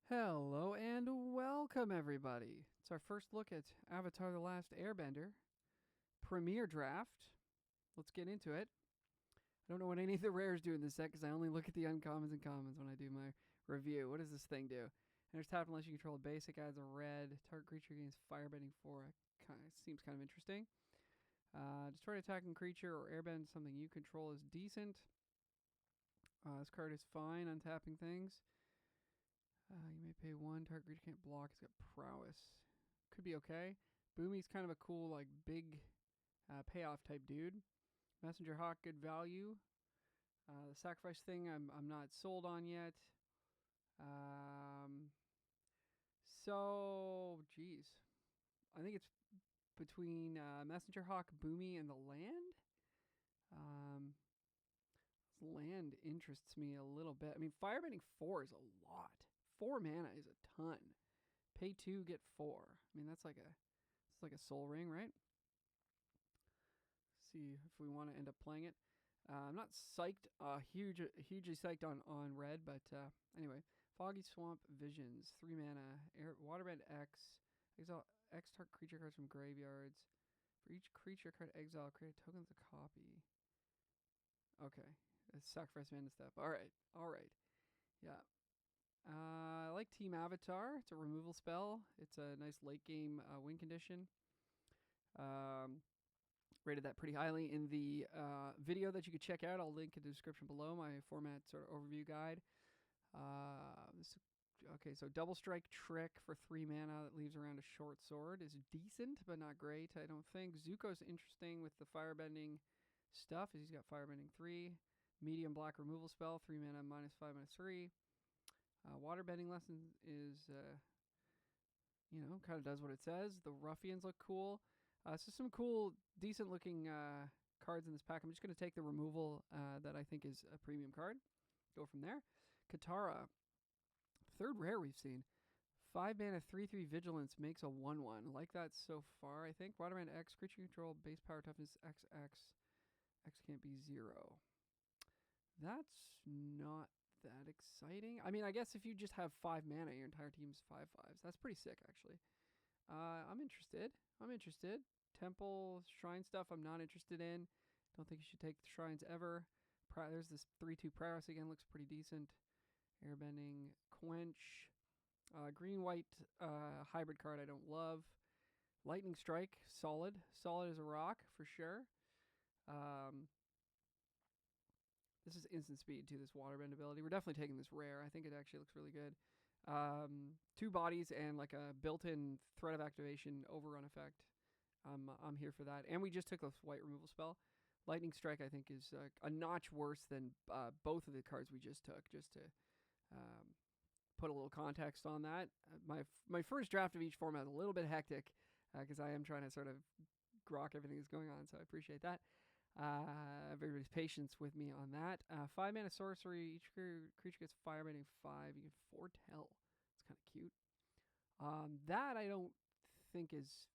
Hello and welcome, everybody. It's our first look at Avatar The Last Airbender Premier Draft. Let's get into it. I don't know what any of the rares do in this set because I only look at the uncommons and commons when I do my review. What does this thing do? Enters tap unless you control a basic, adds a red. Target creature gains Firebending 4. Seems kind of interesting. Destroy an attacking creature or airbend something you control is decent. This card is fine on tapping things. You may pay 1. Target creature can't block. It's got prowess. Could be okay. Boomy's kind of a cool, like, big payoff type dude. Messenger Hawk, good value. The sacrifice thing, I'm not sold on yet. Geez. I think it's between Messenger Hawk, Boomy, and the land. This land interests me a little bit. I mean, Firebending 4 is a lot. 4 mana is a ton. Pay 2, get 4. I mean, it's like a soul ring, right? See if we want to end up playing it. I'm not psyched, hugely psyched on red, but anyway. Foggy Swamp Visions, 3 mana. Waterbend X. Exile X target creature cards from graveyards. For each creature card exile, create a token of the copy. Okay. Sacrifice mana step. Alright. Yeah. I like Team Avatar. It's a removal spell. It's a nice late game win condition. Rated that pretty highly in the video that you could check out. I'll link in the description below, my format sort of overview guide. Okay, so double strike trick for 3 mana that leaves around a short sword is decent, but not great, I don't think. Zuko's interesting with the firebending stuff, as he's got firebending 3. Medium black removal spell, 3 mana, -5, -3. Waterbending lesson is, kind of does what it says. The ruffians look cool. So some cool, decent looking cards in this pack. I'm just going to take the removal that I think is a premium card. Go from there. Katara, third rare we've seen. 5 mana, 3/3 vigilance makes a 1/1. Like that so far, I think. Waterman X, creature control, base power toughness XX. X can't be 0. That's not that exciting. I mean, I guess if you just have 5 mana, your entire team's 5/5s. That's pretty sick, actually. I'm interested. Temple, shrine stuff I'm not interested in. Don't think you should take the shrines ever. There's this 3/2 prowess again, looks pretty decent. Airbending, Quench. Green-white hybrid card I don't love. Lightning Strike, solid. Solid as a rock, for sure. This is instant speed, too, this Waterbend ability. We're definitely taking this rare. I think it actually looks really good. 2 bodies and like a built-in threat of activation overrun effect. I'm here for that. And we just took this white removal spell. Lightning Strike, I think, is a notch worse than both of the cards we just took, just to put a little context on that. My first draft of each format is a little bit hectic because I am trying to sort of grok everything that's going on, so I appreciate that. Everybody's patience with me on that. 5 mana sorcery. Each creature gets firebending 5. You get foretell. It's kind of cute. That I don't think is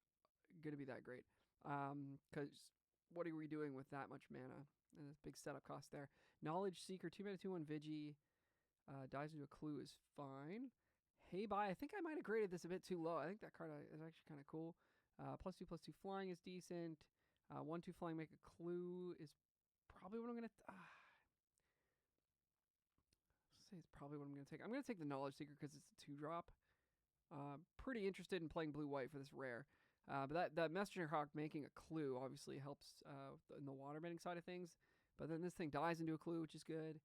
going to be that great. Because what are we doing with that much mana? And there's big setup cost there. Knowledge Seeker, 2 mana, 2/1 Vigi. Dives into a clue is fine. Hey, bye. I think I might have graded this a bit too low. I think that card is actually kind of cool. +2/+2 flying is decent. 1/2 flying, make a clue is probably what I'm going to... say it's probably what I'm going to take. I'm going to take the Knowledge Seeker because it's a 2-drop. Pretty interested in playing blue-white for this rare. But that Messenger Hawk making a clue obviously helps in the waterbending side of things. But then this thing dies into a clue, which is good.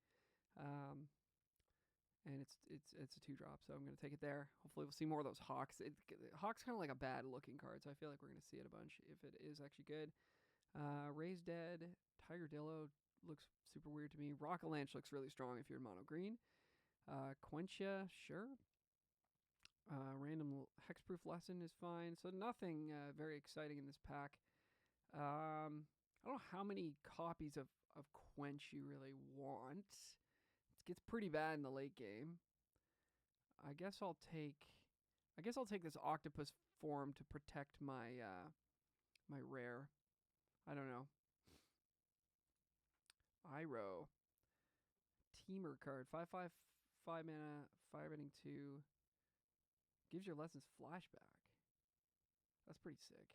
And it's a 2-drop, so I'm going to take it there. Hopefully we'll see more of those Hawks. Hawk's kind of like a bad-looking card, so I feel like we're going to see it a bunch if it is actually good. Raised Dead, Tiger Dillo looks super weird to me. Rock-a-Lanche looks really strong if you're mono green. Quencha, sure. Random Hexproof Lesson is fine. So nothing very exciting in this pack. I don't know how many copies of Quench you really want. It gets pretty bad in the late game. I guess I'll take this Octopus form to protect my my rare. I don't know. Iroh. Teamer card. 5/5, 5 mana, firebending 2. Gives your lessons flashback. That's pretty sick.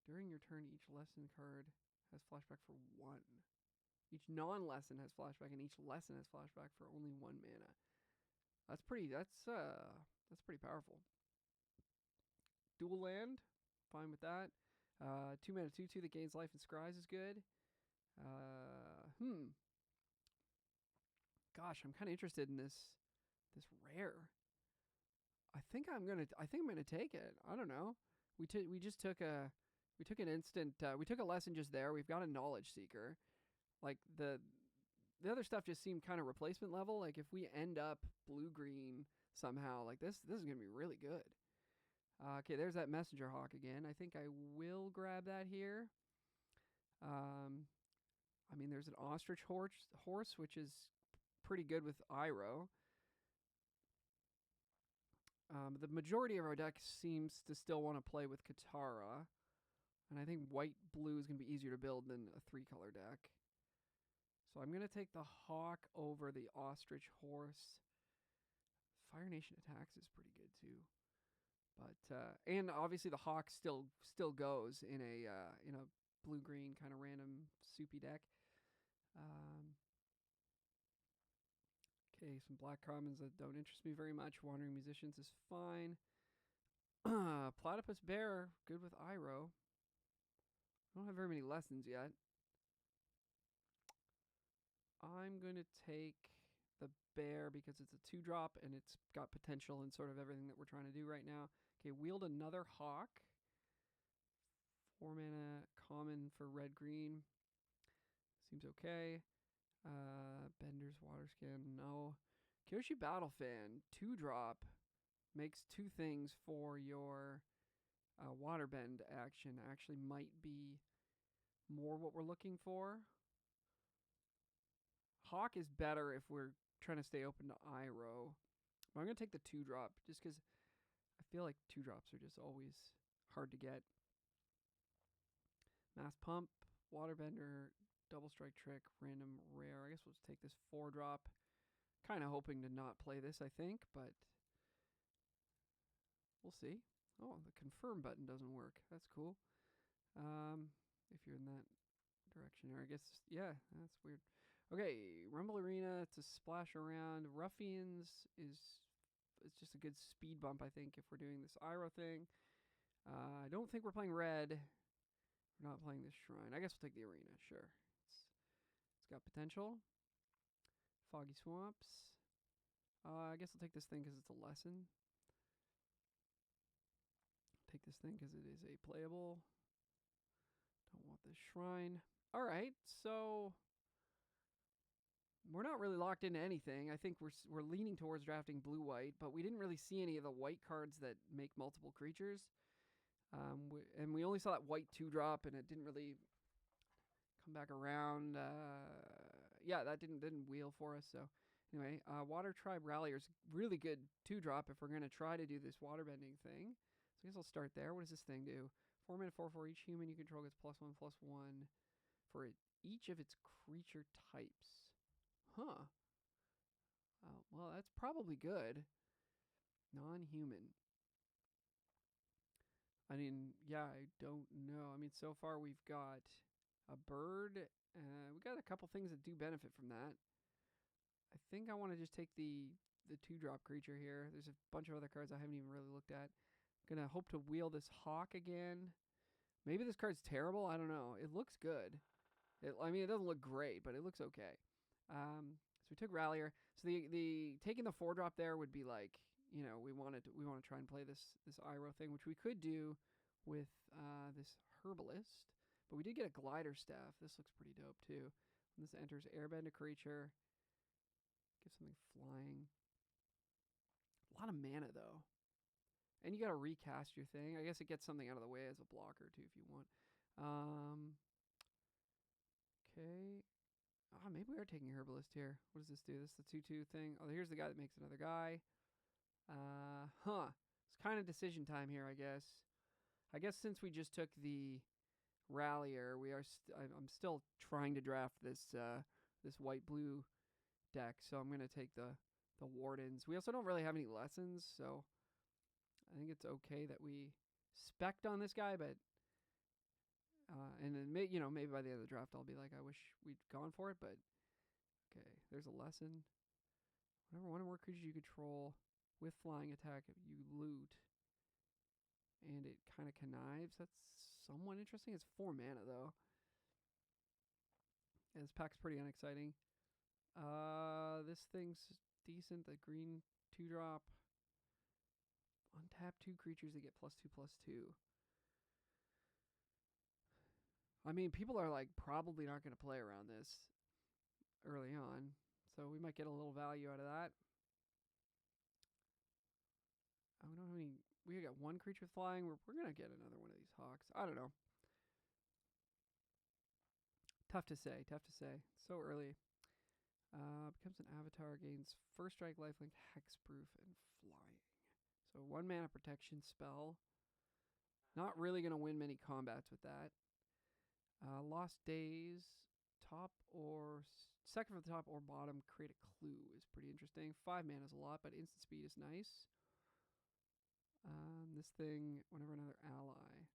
During your turn, each lesson card has flashback for 1. Each non-lesson has flashback, and each lesson has flashback for only 1 mana. That's pretty powerful. Dual land, fine with that. 2 mana 2/2 that gains life and scries is good. Gosh, I'm kind of interested in this rare. I think I'm gonna take it. I don't know. We just took an instant. We took a lesson just there. We've got a knowledge seeker. Like the other stuff just seemed kind of replacement level. Like if we end up blue green somehow, like this is gonna be really good. Okay, there's that messenger hawk again. I think I will grab that here. I mean, there's an ostrich horse, which is pretty good with Iroh. The majority of our deck seems to still want to play with Katara. And I think white-blue is going to be easier to build than a 3-color deck. So I'm going to take the hawk over the ostrich horse. Fire Nation attacks is pretty good too. But and obviously the hawk still goes in a blue-green kind of random soupy deck. Okay, some black commons that don't interest me very much. Wandering Musicians is fine. Platypus Bear, good with Iroh. I don't have very many lessons yet. I'm going to take the bear because it's a 2-drop and it's got potential in sort of everything that we're trying to do right now. Okay, wield another hawk. 4 mana common for red-green. Seems okay. Bender's Waterscan, no. Kyoshi Battlefan, 2-drop, makes 2 things for your Waterbend action. Actually might be more what we're looking for. Hawk is better if we're trying to stay open to Iroh. But I'm going to take the 2-drop just because I feel like 2-drops are just always hard to get. Mass Pump, Waterbender, Double Strike Trick, random rare. I guess we'll just take this 4-drop. Kind of hoping to not play this, I think, but we'll see. Oh, the confirm button doesn't work. That's cool. If you're in that direction there, I guess, yeah, that's weird. Okay, Rumble Arena to splash around. Ruffians it's just a good speed bump, I think, if we're doing this Iroh thing. I don't think we're playing red. We're not playing this shrine. I guess we'll take the arena, sure. It's got potential. Foggy Swamps. I guess I'll take this thing because it's a lesson. Take this thing because it is a playable. Don't want this shrine. All right, so we're not really locked into anything. I think we're leaning towards drafting blue-white, but we didn't really see any of the white cards that make multiple creatures. And we only saw that white 2-drop, and it didn't really come back around. Yeah, that didn't wheel for us. So anyway, Water Tribe Rallier is really good 2-drop if we're going to try to do this waterbending thing. So I guess I'll start there. What does this thing do? 4 mana 4/4. Each human you control gets +1/+1 for each of its creature types. Huh. Well, that's probably good. Non-human. I mean, yeah, I don't know. I mean, so far we've got a bird. We got a couple things that do benefit from that. I think I want to just take the 2-drop creature here. There's a bunch of other cards I haven't even really looked at. I'm going to hope to wheel this hawk again. Maybe this card's terrible. I don't know. It looks good. I mean, it doesn't look great, but it looks okay. So we took Rallier. So the taking the 4-drop there would be like, you know, we want to try and play this Iroh thing, which we could do with this Herbalist. But we did get a Glider Staff. This looks pretty dope too. When this enters, airbend a creature. Give something flying. A lot of mana though. And you got to recast your thing. I guess it gets something out of the way as a blocker too if you want. Okay. Maybe we are taking Herbalist here. What does this do? This is the 2/2 thing. Oh, here's the guy that makes another guy. It's kind of decision time here, I guess. I guess since we just took the Rallier, I'm still trying to draft this this white-blue deck, so I'm going to take the the Wardens. We also don't really have any lessons, so I think it's okay that we spec'd on this guy, but and then maybe by the end of the draft I'll be like, I wish we'd gone for it, but okay, there's a lesson. Whenever one or more creatures you control with flying attack, you loot, and it kind of connives. That's somewhat interesting. It's 4 mana though. Yeah, this pack's pretty unexciting. This thing's decent. The green 2-drop. Untap 2 creatures that get +2/+2. I mean, people are like probably not going to play around this early on, so we might get a little value out of that. We don't have any. We got 1 creature with flying. We're going to get another one of these hawks. I don't know. Tough to say. So early. Becomes an avatar, gains first strike, lifelink, hexproof, and flying. So 1 mana protection spell. Not really going to win many combats with that. Lost Days, top or second from the top or bottom, create a clue is pretty interesting. 5 mana is a lot, but instant speed is nice. This thing, whenever another ally.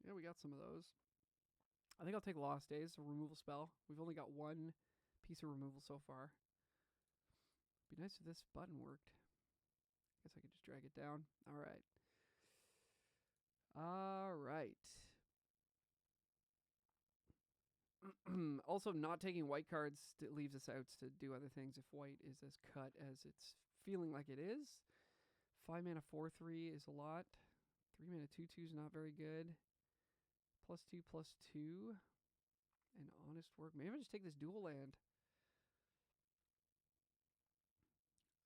Yeah, we got some of those. I think I'll take Lost Days, a removal spell. We've only got 1 piece of removal so far. Be nice if this button worked. Guess I could just drag it down. Alright. Also, not taking white cards leaves us out to do other things if white is as cut as it's feeling like it is. 5 mana 4/3 is a lot. 3 mana 2/2 is not very good. +2/+2. And honest work. Maybe I'll just take this dual land.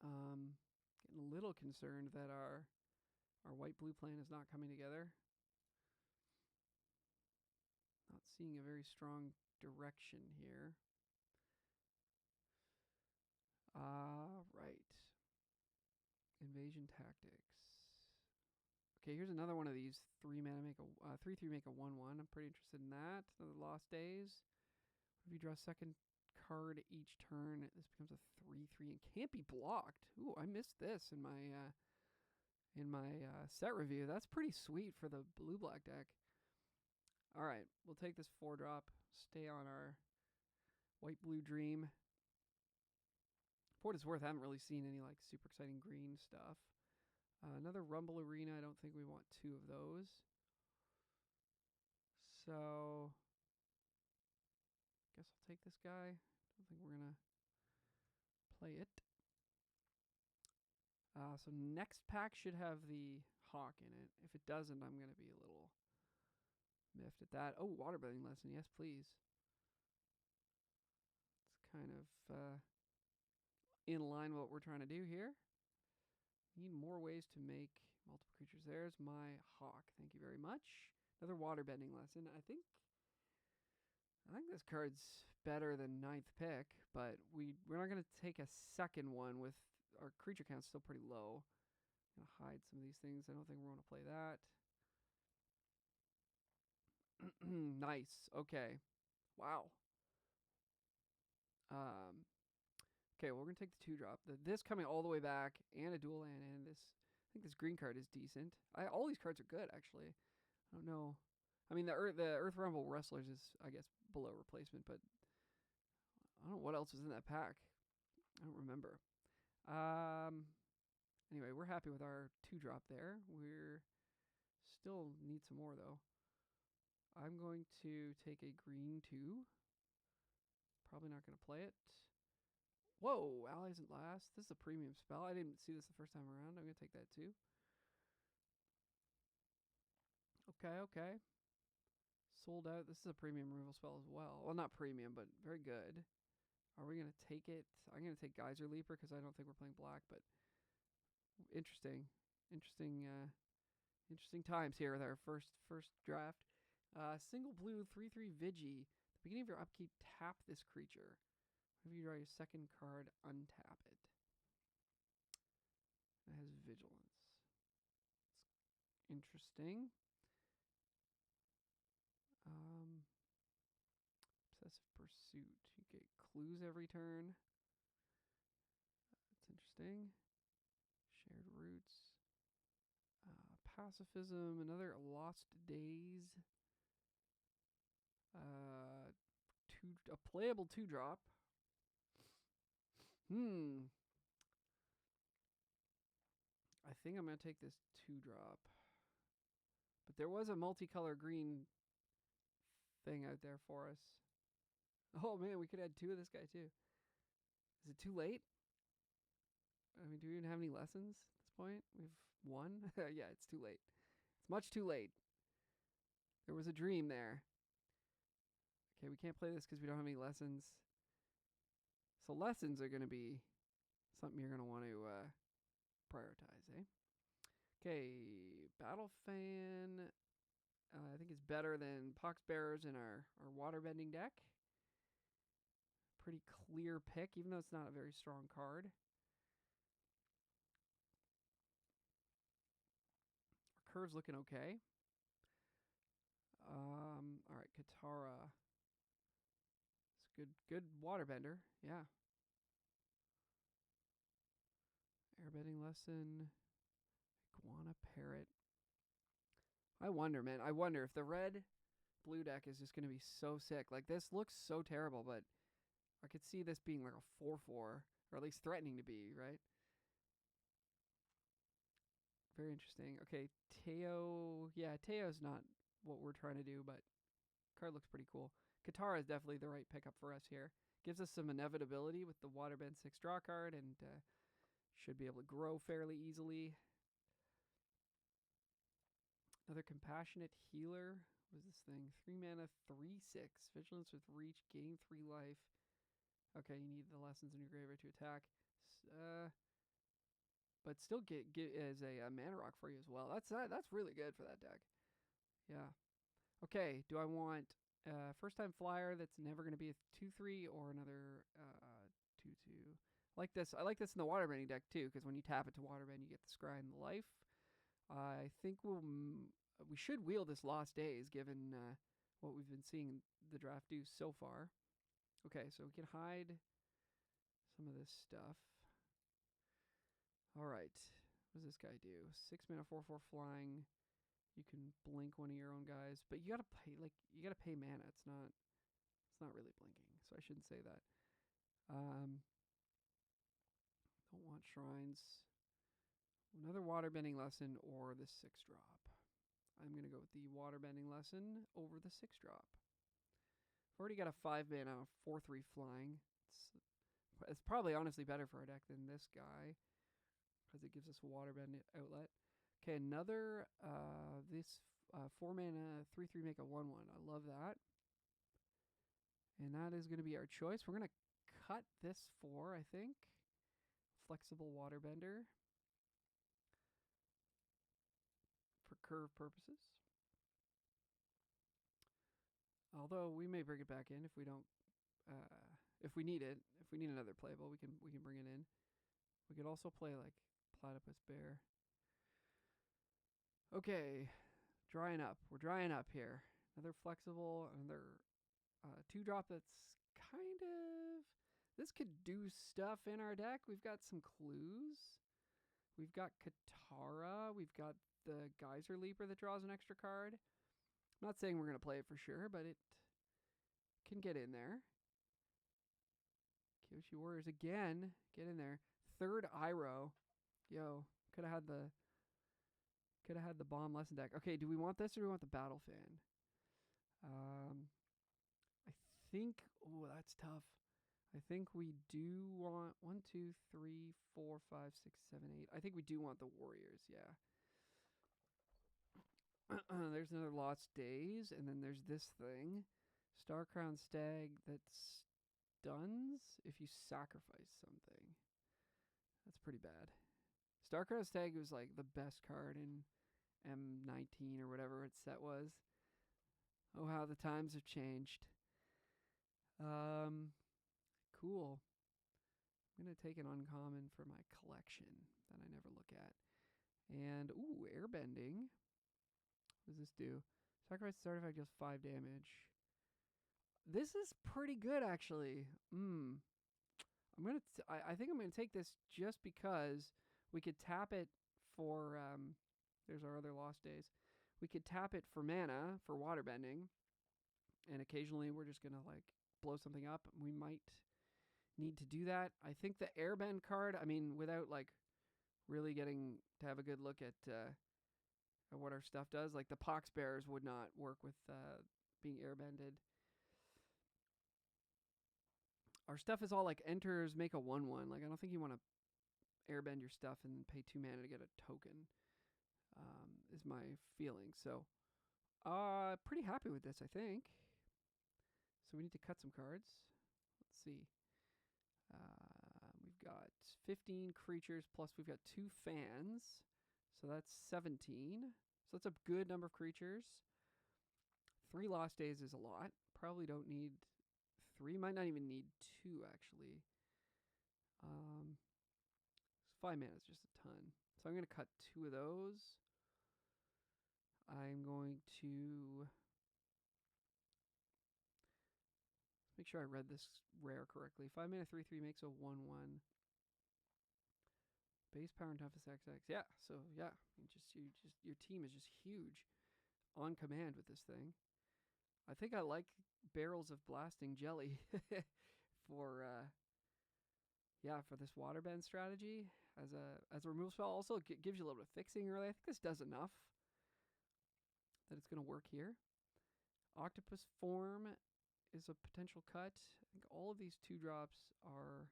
Getting a little concerned that our white-blue plan is not coming together. Not seeing a very strong direction here. Right. Invasion tactics. Okay, here's another one of these 3 mana make a 3/3 make a 1/1. I'm pretty interested in that. Another Lost Days. If you draw a second card each turn, this becomes a 3/3 and can't be blocked. Ooh, I missed this in my set review. That's pretty sweet for the blue-black deck. All right, we'll take this 4-drop. Stay on our white-blue dream. For what it's worth, I haven't really seen any like super exciting green stuff. Another Rumble Arena. I don't think we want 2 of those. So, guess I'll take this guy. I don't think we're going to play it. So next pack should have the hawk in it. If it doesn't, I'm going to be a little miffed at that. Oh, waterbending lesson. Yes, please. It's kind of in line with what we're trying to do here. Need more ways to make multiple creatures. There's my hawk. Thank you very much. Another waterbending lesson. I think this card's better than 9th pick, but we're not going to take a second one with our creature count still pretty low. I'm going to hide some of these things. I don't think we're going to play that. Nice. Okay. Wow. Okay, well, we're going to take the 2-drop. This coming all the way back and a dual land, and this, I think this green card is decent. All these cards are good, actually. I don't know. I mean, the Earth Rumble Wrestlers is, I guess, below replacement, but I don't know what else was in that pack. I don't remember. Anyway, we're happy with our 2-drop there. We're still need some more, though. I'm going to take a green 2. Probably not going to play it. Whoa, Allies at Last. This is a premium spell. I didn't see this the first time around. I'm going to take that too. Okay. Sold out. This is a premium removal spell as well. Well, not premium, but very good. Are we going to take it? I'm going to take Geyser Leaper because I don't think we're playing black, but interesting. Interesting times here with our first draft. Single blue 3/3 Vigi. At the beginning of your upkeep, tap this creature. If you draw your second card, untap it. It has Vigilance. It's interesting. Obsessive Pursuit. You get clues every turn. Interesting. Shared roots. Pacifism. Another Lost Days. A playable 2-drop. I think I'm going to take this 2-drop. But there was a multicolor green thing out there for us. Oh man, we could add 2 of this guy too. Is it too late? I mean, do we even have any lessons at this point? We've 1? Yeah, it's too late. It's much too late. There was a dream there. Okay, we can't play this because we don't have any lessons. So lessons are going to be something you're going to want to prioritize, eh? Okay, Battle Fan. I think it's better than Poxbearers in our Waterbending deck. Pretty clear pick, even though it's not a very strong card. Our curve's looking okay. All right, Katara. It's good Waterbender, yeah. Airbending lesson. Iguana Parrot. I wonder, man. I wonder if the red-blue deck is just going to be so sick. Like, this looks so terrible, but I could see this being like a 4-4, or at least threatening to be, right? Very interesting. Okay, Teo. Yeah, Teo's not what we're trying to do, but card looks pretty cool. Katara is definitely the right pickup for us here. Gives us some inevitability with the Waterbend 6 draw card, and should be able to grow fairly easily. Another Compassionate Healer. What is this thing? 3 mana, 3/6. Vigilance with Reach, gain 3 life. Okay, you need the lessons in your graveyard to attack. But still get as a mana rock for you as well. That's really good for that deck. Yeah. Okay, do I want first time flyer that's never going to be a 2/3 or another 2/2? Like this. I like this in the Waterbending deck too, because when you tap it to Waterbend, you get the scry and the life. I think we should wheel this Lost Days, given what we've been seeing the draft do so far. Okay, so we can hide some of this stuff. All right, what does this guy do? 6 mana, 4/4 flying. You can blink one of your own guys, but you gotta pay mana. It's not really blinking, so I shouldn't say that. Don't want shrines. Another Waterbending lesson or the 6-drop. I'm going to go with the Waterbending lesson over the 6-drop. I've already got a 5 mana 4/3 flying. It's probably honestly better for our deck than this guy, because it gives us a Waterbend outlet. Okay, another this 4 mana 3/3 make a 1/1. I love that. And that is going to be our choice. We're going to cut this 4, I think. Flexible Waterbender. For curve purposes. Although we may bring it back in if we don't, if we need it. If we need another playable, we can bring it in. We could also play like Platypus Bear. Okay, drying up. We're drying up here. Another flexible, another 2-drop that's kind of... This could do stuff in our deck. We've got some clues. We've got Katara. We've got the Geyser Leaper that draws an extra card. I'm not saying we're going to play it for sure, but it can get in there. Kyoshi Warriors again. Get in there. 3rd Iroh. Yo, could have had the bomb lesson deck. Okay, do we want this or do we want the Battle Fan? I think... Oh, that's tough. I think we do want 1, 2, 3, 4, 5, 6, 7, 8. I think we do want the Warriors, yeah. There's another Lost Days, and then there's this thing. Starcrown Stag that stuns if you sacrifice something. That's pretty bad. Starcrown Stag was like the best card in M19 or whatever its set was. Oh, how the times have changed. Cool. I'm going to take an uncommon for my collection that I never look at. And, ooh, Airbending. What does this do? Sacrifice this artifact deals 5 damage. This is pretty good, actually. I think I'm gonna take this just because we could tap it for. There's our other lost days. We could tap it for mana for waterbending, and occasionally we're just gonna like blow something up. We might need to do that. I think the airbend card. I mean, without like really getting to have a good look at what our stuff does, like the pox bears would not work with being airbended. Our stuff is all like enters, make a 1/1. Like I don't think you want to airbend your stuff and pay 2 mana to get a token. Is my feeling. So, pretty happy with this, I think. So we need to cut some cards. Let's see. We've got 15 creatures plus we've got 2 fans. So that's 17. So that's a good number of creatures. 3 lost days is a lot. Probably don't need 3. Might not even need 2, actually. 5 mana is just a ton. So I'm going to cut 2 of those. I'm going to make sure I read this rare correctly. 5 mana 3/3 makes a 1/1. Base power and toughest XX. Yeah, so yeah, your team is just huge on command with this thing. I think I like barrels of blasting jelly for for this waterbend strategy as a removal spell. Also, it gives you a little bit of fixing early. I think this does enough that it's going to work here. Octopus form is a potential cut. I think all of these 2-drops are,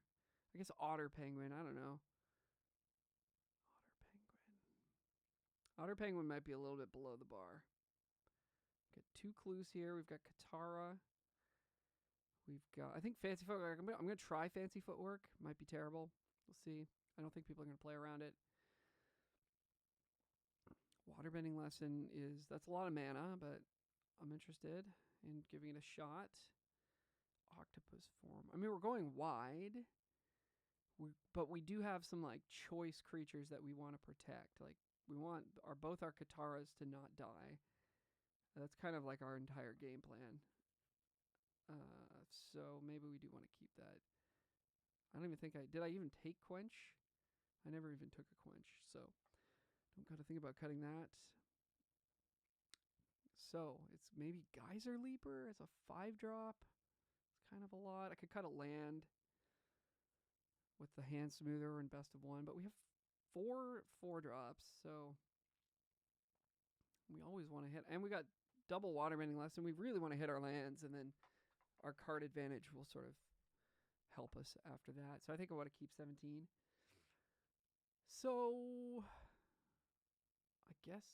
I guess, otter penguin. I don't know. Otter penguin might be a little bit below the bar. Got 2 clues here. We've got Katara. We've got, I think, fancy footwork. I'm going to try fancy footwork. Might be terrible. We'll see. I don't think people are going to play around it. Waterbending lesson that's a lot of mana, but I'm interested in giving it a shot. Octopus form. I mean, we're going wide, but we do have some like choice creatures that we want to protect. Like we want both our Kataras to not die. That's kind of like our entire game plan. So maybe we do want to keep that. I don't even think did I even take Quench? I never even took a Quench, so don't got to think about cutting that. So it's maybe Geyser Leaper as a 5-drop. It's kind of a lot. I could cut a land with the Hand Smoother and Best of 1, but we have 4 4-drops, so we always want to hit. And we got double Waterbending lesson. We really want to hit our lands, and then our card advantage will sort of help us after that. So I think I want to keep 17. So I guess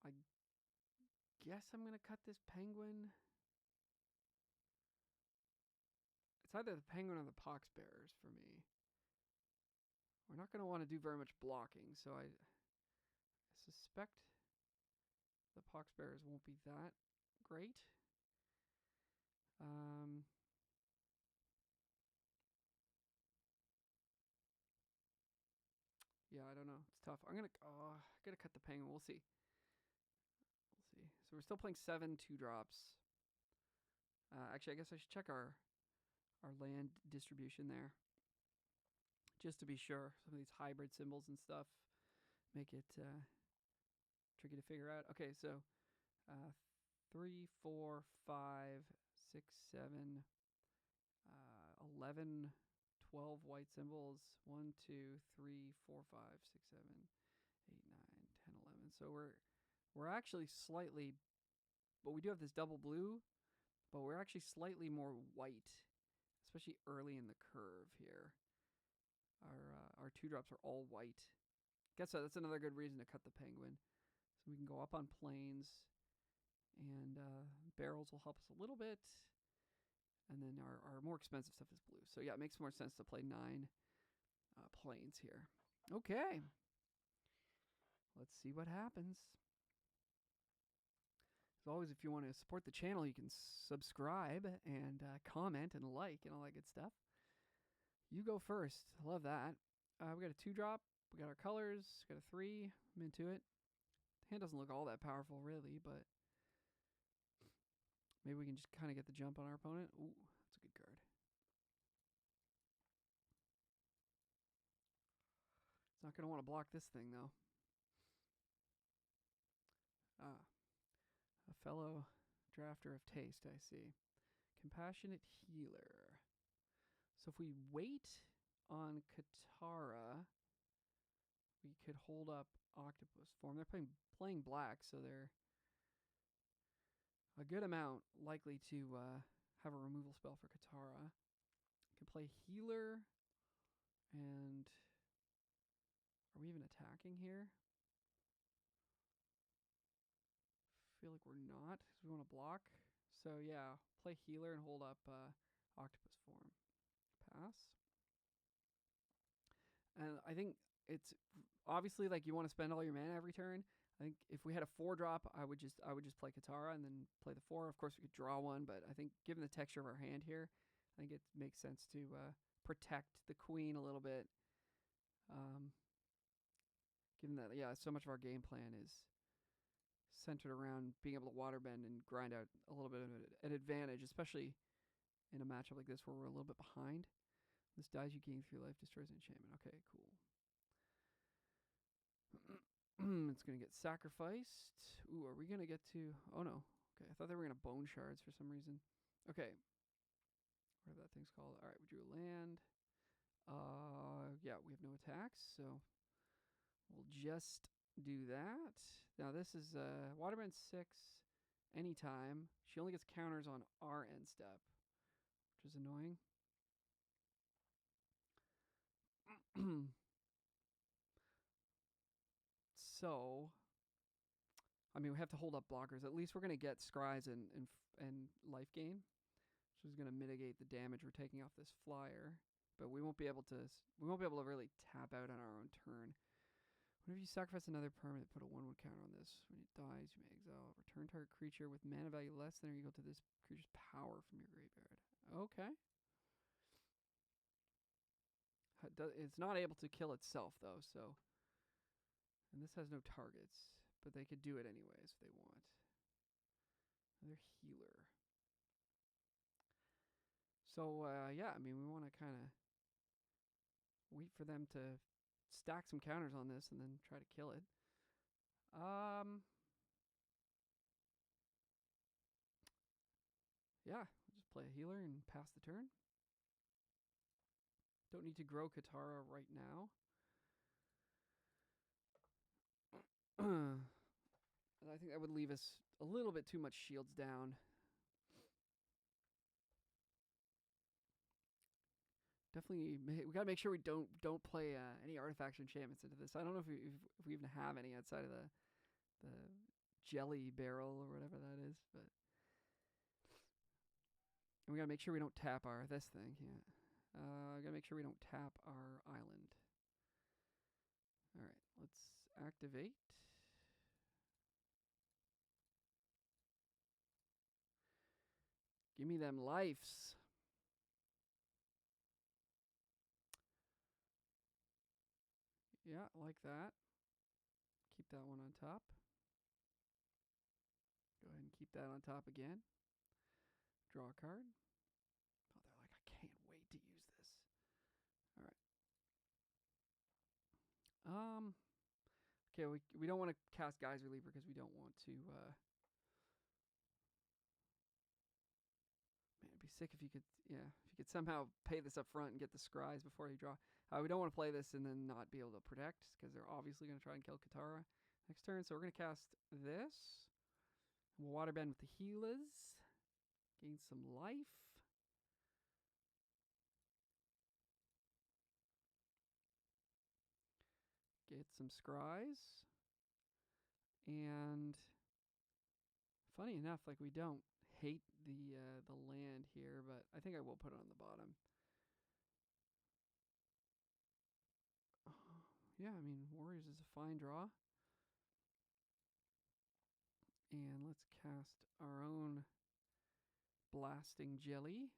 I guess I'm going to cut this penguin. It's either the penguin or the pox bearers for me. We're not going to want to do very much blocking, so I suspect the pox bearers won't be that great. Yeah, I don't know. It's tough. I'm gonna cut the penguin. We'll see. So we're still playing 7 2-drops. Actually, I guess I should check our land distribution there, just to be sure. Some of these hybrid symbols and stuff make it tricky to figure out. Okay, so 3, 4, 5, 6, 7, 11, 12 white symbols. 1, 2, 3, 4, 5, 6, 7, 8, 9, 10, 11. So we're actually slightly, but we do have this double blue, but we're actually slightly more white, especially early in the curve here. Our 2-drops are all white. Guess what? That's another good reason to cut the penguin. So we can go up on plains, and barrels will help us a little bit. And then our more expensive stuff is blue. So yeah, it makes more sense to play 9 plains here. Okay. Let's see what happens. As always, if you want to support the channel, you can subscribe and comment and like and all that good stuff. You go first. Love that. We got a 2-drop. We got our colors. Got a 3. I'm into it. Hand doesn't look all that powerful, really, but maybe we can just kind of get the jump on our opponent. Ooh, that's a good card. It's not going to want to block this thing, though. Ah, a fellow drafter of taste, I see. Compassionate Healer. So if we wait on Katara, we could hold up Octopus Form. They're playing black, so they're a good amount likely to have a removal spell for Katara. Can play Healer, and are we even attacking here? Feel like we're not, because we want to block. So yeah, play Healer and hold up Octopus Form. Pass. And I think it's obviously like you want to spend all your mana every turn. I think if we had a 4-drop, I would just play Katara and then play the 4. Of course, we could draw one, but I think given the texture of our hand here, I think it makes sense to protect the queen a little bit. Given that, yeah, so much of our game plan is centered around being able to waterbend and grind out a little bit of an advantage, especially in a matchup like this where we're a little bit behind. This dies, you gain 3 life, destroys an enchantment. Okay, cool. It's going to get sacrificed. Ooh, are we going to get to... Oh, no. Okay, I thought they were going to bone shards for some reason. Okay. Whatever that thing's called. All right, we drew a land. Yeah, we have no attacks, so we'll just do that. Now, this is Waterbend 6 anytime. She only gets counters on our end step, which is annoying. So, I mean, we have to hold up blockers. At least we're going to get scries and life gain, which is going to mitigate the damage we're taking off this flyer. But we won't be able to really tap out on our own turn. Whenever you sacrifice another permanent, put a 1/1 counter on this. When it dies, you may exile. Return target creature with mana value less than or equal to this creature's power from your graveyard. Okay. It's not able to kill itself, though, so... And this has no targets, but they could do it anyways if they want. Another healer. So, yeah, I mean, we want to kind of wait for them to stack some counters on this and then try to kill it. Yeah, we'll just play a healer and pass the turn. Don't need to grow Katara right now. And I think that would leave us a little bit too much shields down. Definitely, we gotta make sure we don't play any artifacts or enchantments into this. I don't know if we even have any outside of the jelly barrel or whatever that is, but and we gotta make sure we don't tap this thing. Yeah, gotta make sure we don't tap our island. All right, let's activate. Give me them lives. Yeah, like that. Keep that one on top. Go ahead and keep that on top again. Draw a card. Oh, they're like, I can't wait to use this. All right. Okay, we don't want to cast Geyser Leap because we don't want to... Man, it'd be sick if you could somehow pay this up front and get the scries before you draw. We don't want to play this and then not be able to protect because they're obviously going to try and kill Katara next turn. So we're going to cast this. We'll waterbend with the healers. Gain some life. Get some scries. And funny enough, like we don't hate the land here, but I think I will put it on the bottom. Yeah, I mean, Warriors is a fine draw. And let's cast our own Blasting Jelly.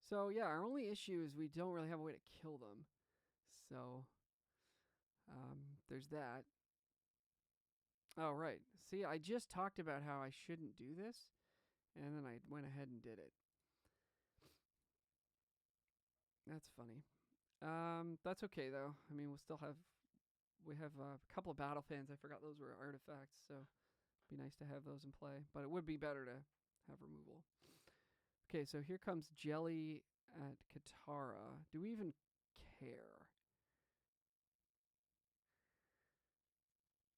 So, yeah, our only issue is we don't really have a way to kill them. So, there's that. Oh, right. See, I just talked about how I shouldn't do this, and then I went ahead and did it. That's funny. That's okay though. I mean, we have a couple of battle fans. I forgot those were artifacts, so it'd be nice to have those in play. But it would be better to have removal. Okay, so here comes Jelly at Katara. Do we even care?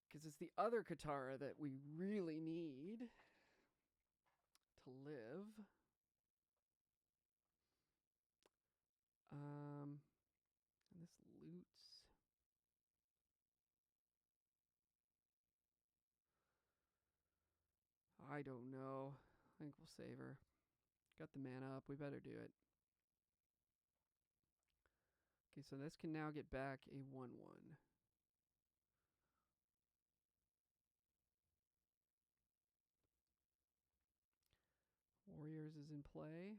Because it's the other Katara that we really need to live. And this loots. I don't know. I think we'll save her. Got the mana up. We better do it. Okay, so this can now get back a 1-1. Warriors is in play.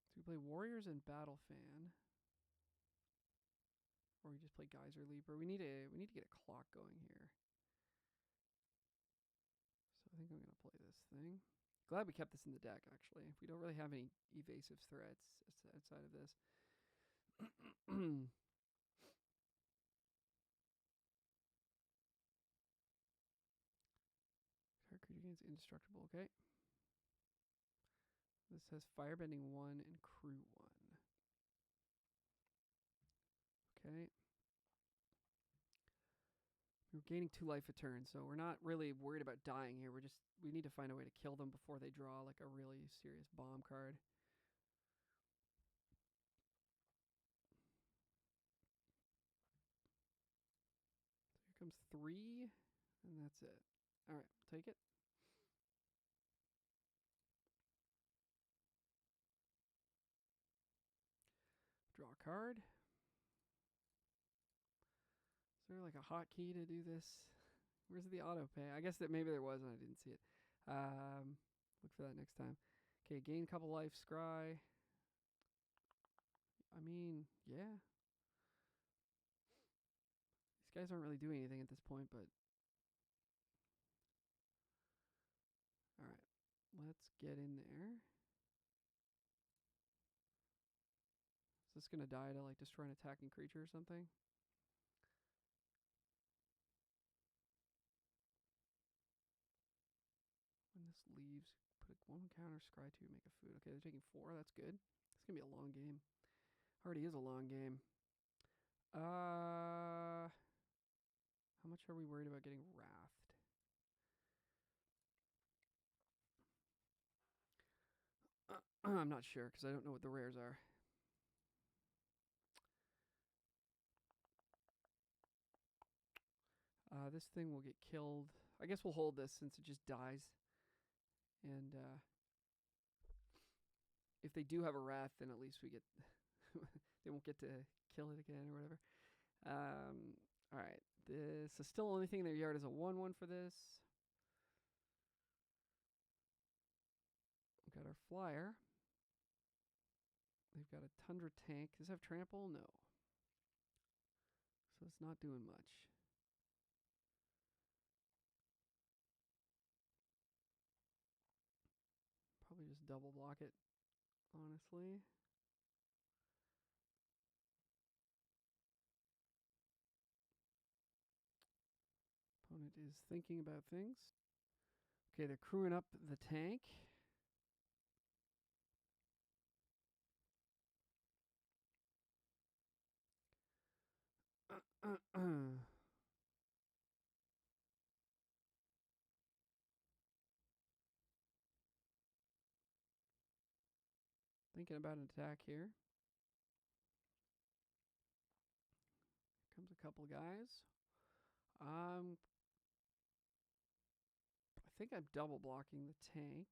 So we play Warriors and Battle Fan. Or we just play Geyser Leaper. We need to get a clock going here. So I think I'm gonna play this thing. Glad we kept this in the deck actually. We don't really have any evasive threats outside of this. Card creature gains indestructible. Okay. This has Firebending 1 and Crew 1. Okay. We're gaining 2 life a turn, so we're not really worried about dying here. We need to find a way to kill them before they draw like a really serious bomb card. So here comes 3, and that's it. All right, take it. Draw a card. Is there like a hotkey to do this? Where's the auto pay? I guess that maybe there was and I didn't see it. Look for that next time. Okay, gain a couple life, scry. I mean, yeah. These guys aren't really doing anything at this point, but alright. Let's get in there. Is this gonna die to like destroy an attacking creature or something? When this leaves, put 1 counter, scry 2, make a food. Okay, they're taking 4. That's good. It's gonna be a long game. Already is a long game. How much are we worried about getting wrathed? I'm not sure because I don't know what the rares are. This thing will get killed. I guess we'll hold this since it just dies. And if they do have a wrath, then at least we get they won't get to kill it again or whatever. All right. This is still the only thing in their yard is a 1-1 for this. We've got our flyer. They've got a Tundra tank. Does it have trample? No. So it's not doing much. Probably just double block it, honestly. Opponent is thinking about things. Okay, they're crewing up the tank. Thinking about an attack here. Comes a couple guys. I think I'm double blocking the tank.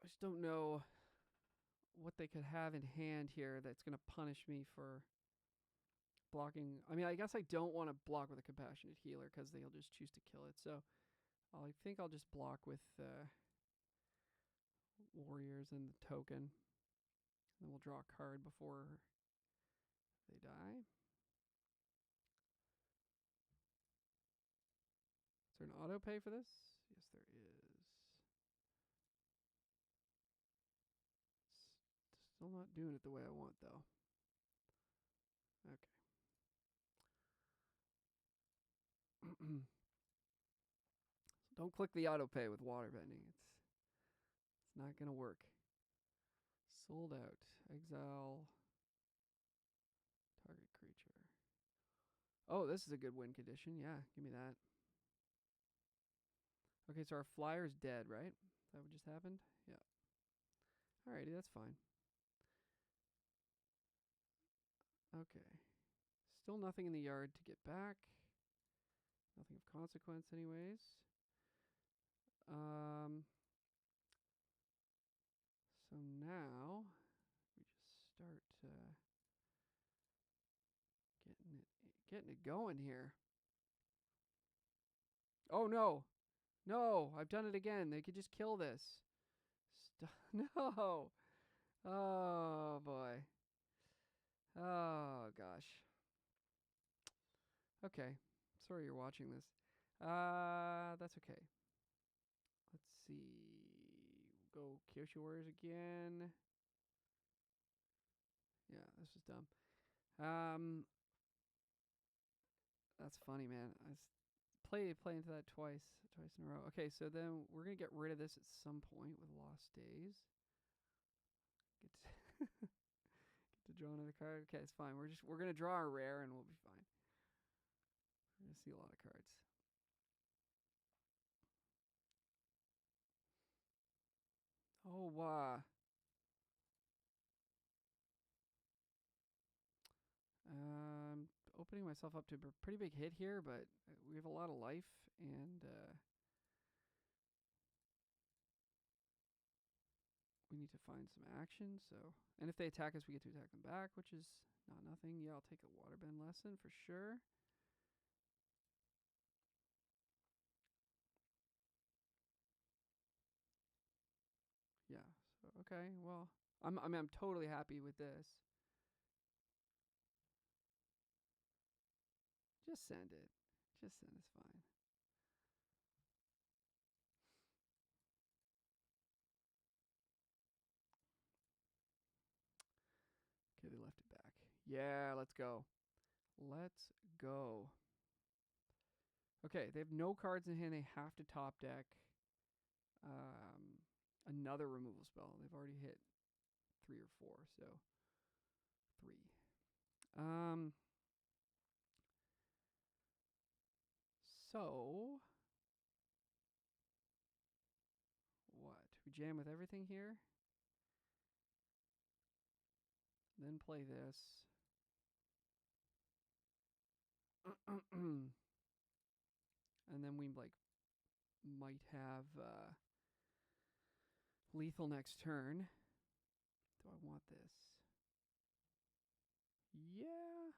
I just don't know what they could have in hand here that's going to punish me for blocking. I mean, I guess I don't want to block with a compassionate healer because they'll just choose to kill it. So I think I'll just block with warriors and the token. Then we'll draw a card before they die. Is there an auto pay for this? Yes, there is. Still not doing it the way I want, though. Okay. So don't click the auto pay with waterbending. It's not gonna work. Sold out. Exile target creature. Oh, this is a good win condition. Yeah, give me that. Okay, so our flyer's dead, right? Is that what just happened? Yeah. Alrighty, that's fine. Okay. Still nothing in the yard to get back. Nothing of consequence anyways. So now we just start getting it going here. Oh no. No, I've done it again. They could just kill this. No. Oh boy. Oh gosh. Okay. Sorry you're watching this. That's okay. Let's see. Go Kyoshi Warriors again. Yeah, this was dumb. That's funny, man. I play into that twice in a row. Okay, so then we're gonna get rid of this at some point with Lost Days. Get to draw another card. Okay, it's fine. We're gonna draw a rare and we'll be fine. We're gonna see a lot of cards. Oh wow. Opening myself up to a pretty big hit here, but we have a lot of life and we need to find some action. So, and if they attack us, we get to attack them back, which is not nothing. Yeah, I'll take a waterbend lesson for sure. Yeah. So okay. Well, I'm totally happy with this. Just send it. Just send it's fine. Okay, they left it back. Yeah, let's go. Let's go. Okay, they have no cards in hand. They have to top deck another removal spell. They've already hit 3 or 4, so 3. So what? We jam with everything here. Then play this. And then we might have lethal next turn. Do I want this? Yeah.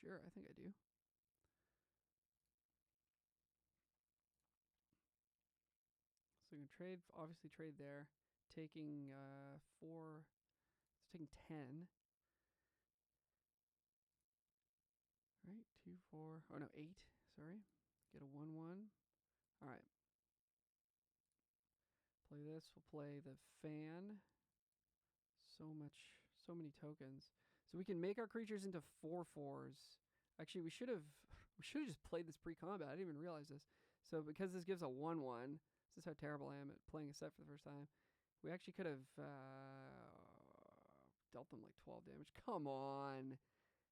Sure, I think I do. So we can trade, obviously trade there. Taking 4, it's taking 10. Right, 2, 4, oh no, 8, sorry. Get a 1/1. All right. Play this, we'll play the fan. So many tokens. So we can make our creatures into 4/4s. Actually, we should have just played this pre-combat. I didn't even realize this. So because this gives a 1/1, this is how terrible I am at playing a set for the first time. We actually could have dealt them like 12 damage. Come on.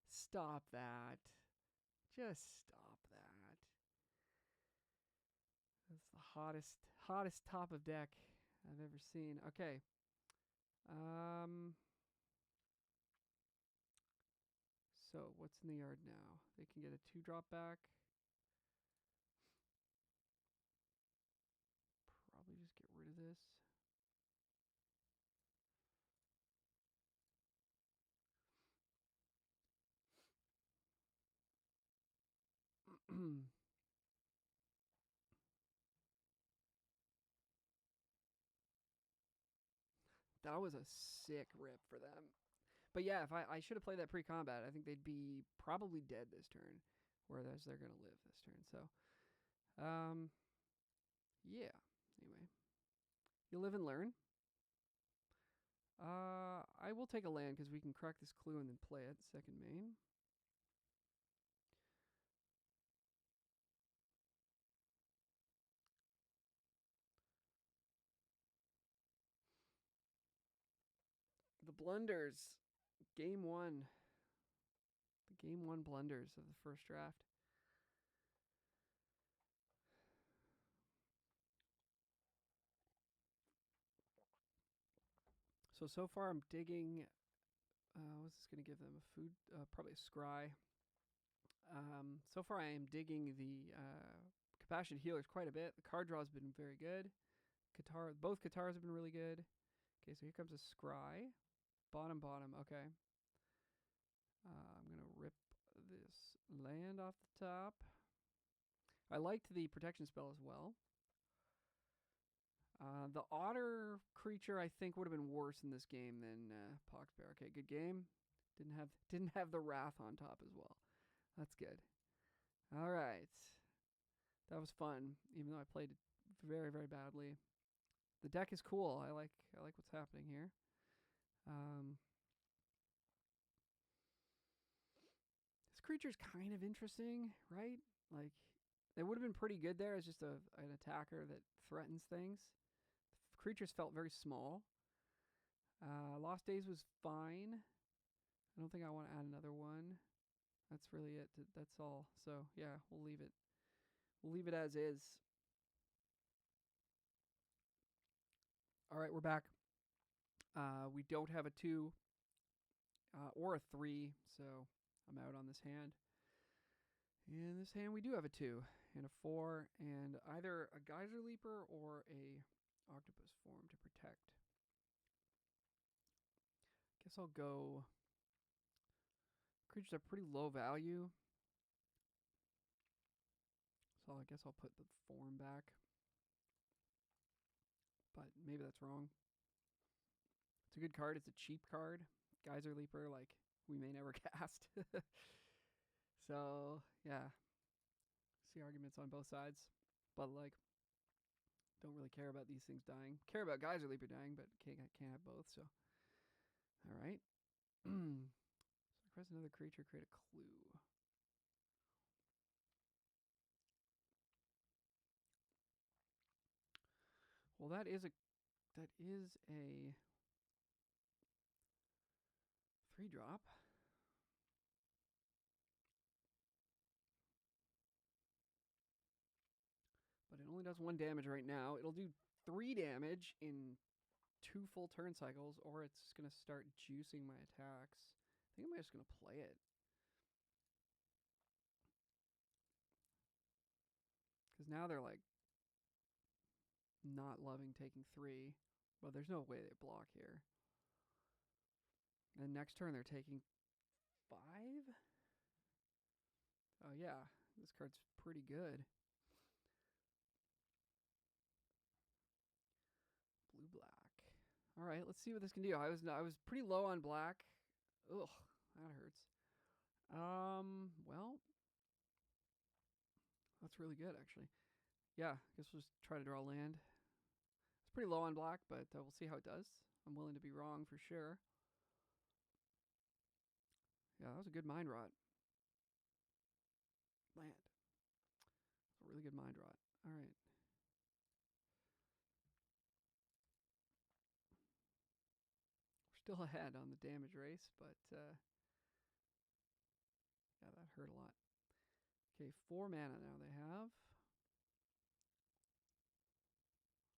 Stop that. Just stop that. That's the hottest top of deck I've ever seen. Okay. So what's in the yard now? They can get a 2-drop back. Probably just get rid of this. That was a sick rip for them. But yeah, if I should have played that pre-combat, I think they'd be probably dead this turn, whereas they're gonna live this turn. So, yeah. Anyway, you live and learn. I will take a land because we can crack this clue and then play it. Second main. The blunders. Game one. The game one blunders of the first draft. So far I'm digging. What's this going to give them? A food? Probably a scry. So far I am digging the compassionate healers quite a bit. The card draw has been very good. Both guitars have been really good. Okay, so here comes a scry. Bottom. Okay. I'm going to rip this land off the top. I liked the protection spell as well. The otter creature I think would have been worse in this game than Poxbear. Okay, good game. Didn't have the wrath on top as well. That's good. All right, that was fun. Even though I played it very badly, the deck is cool. I like what's happening here. This creature's kind of interesting, right? Like, it would have been pretty good there as just an attacker that threatens things. The creatures felt very small. Lost Days was fine. I don't think I want to add another one. That's really it. That's all. So, yeah, we'll leave it. We'll leave it as is. All right, we're back. We don't have a 2 or a 3, so I'm out on this hand. In this hand, we do have a 2 and a 4, and either a Geyser Leaper or a Octopus form to protect. Guess I'll go. Creatures are pretty low value, so I guess I'll put the form back. But maybe that's wrong. It's a good card. It's a cheap card. Geyser Leaper, like, we may never cast. So, yeah. See arguments on both sides. But, like, don't really care about these things dying. Care about Geyser Leaper dying, but can't have both, so. Alright. So, press another creature, create a clue. Well, that is a 3-drop. But it only does 1 damage right now. It'll do 3 damage in 2 full turn cycles, or it's going to start juicing my attacks. I think I'm just going to play it. Because now they're like not loving taking 3. Well, there's no way they block here. And next turn they're taking 5? Oh yeah, this card's pretty good. Blue black. All right, let's see what this can do. I was pretty low on black. Ugh, that hurts. Well, that's really good actually. Yeah, I guess we'll just try to draw land. It's pretty low on black, but we'll see how it does. I'm willing to be wrong for sure. Yeah, that was a good mind rot. Land. A really good mind rot. All right. We're still ahead on the damage race, but yeah, that hurt a lot. Okay, 4 mana now they have.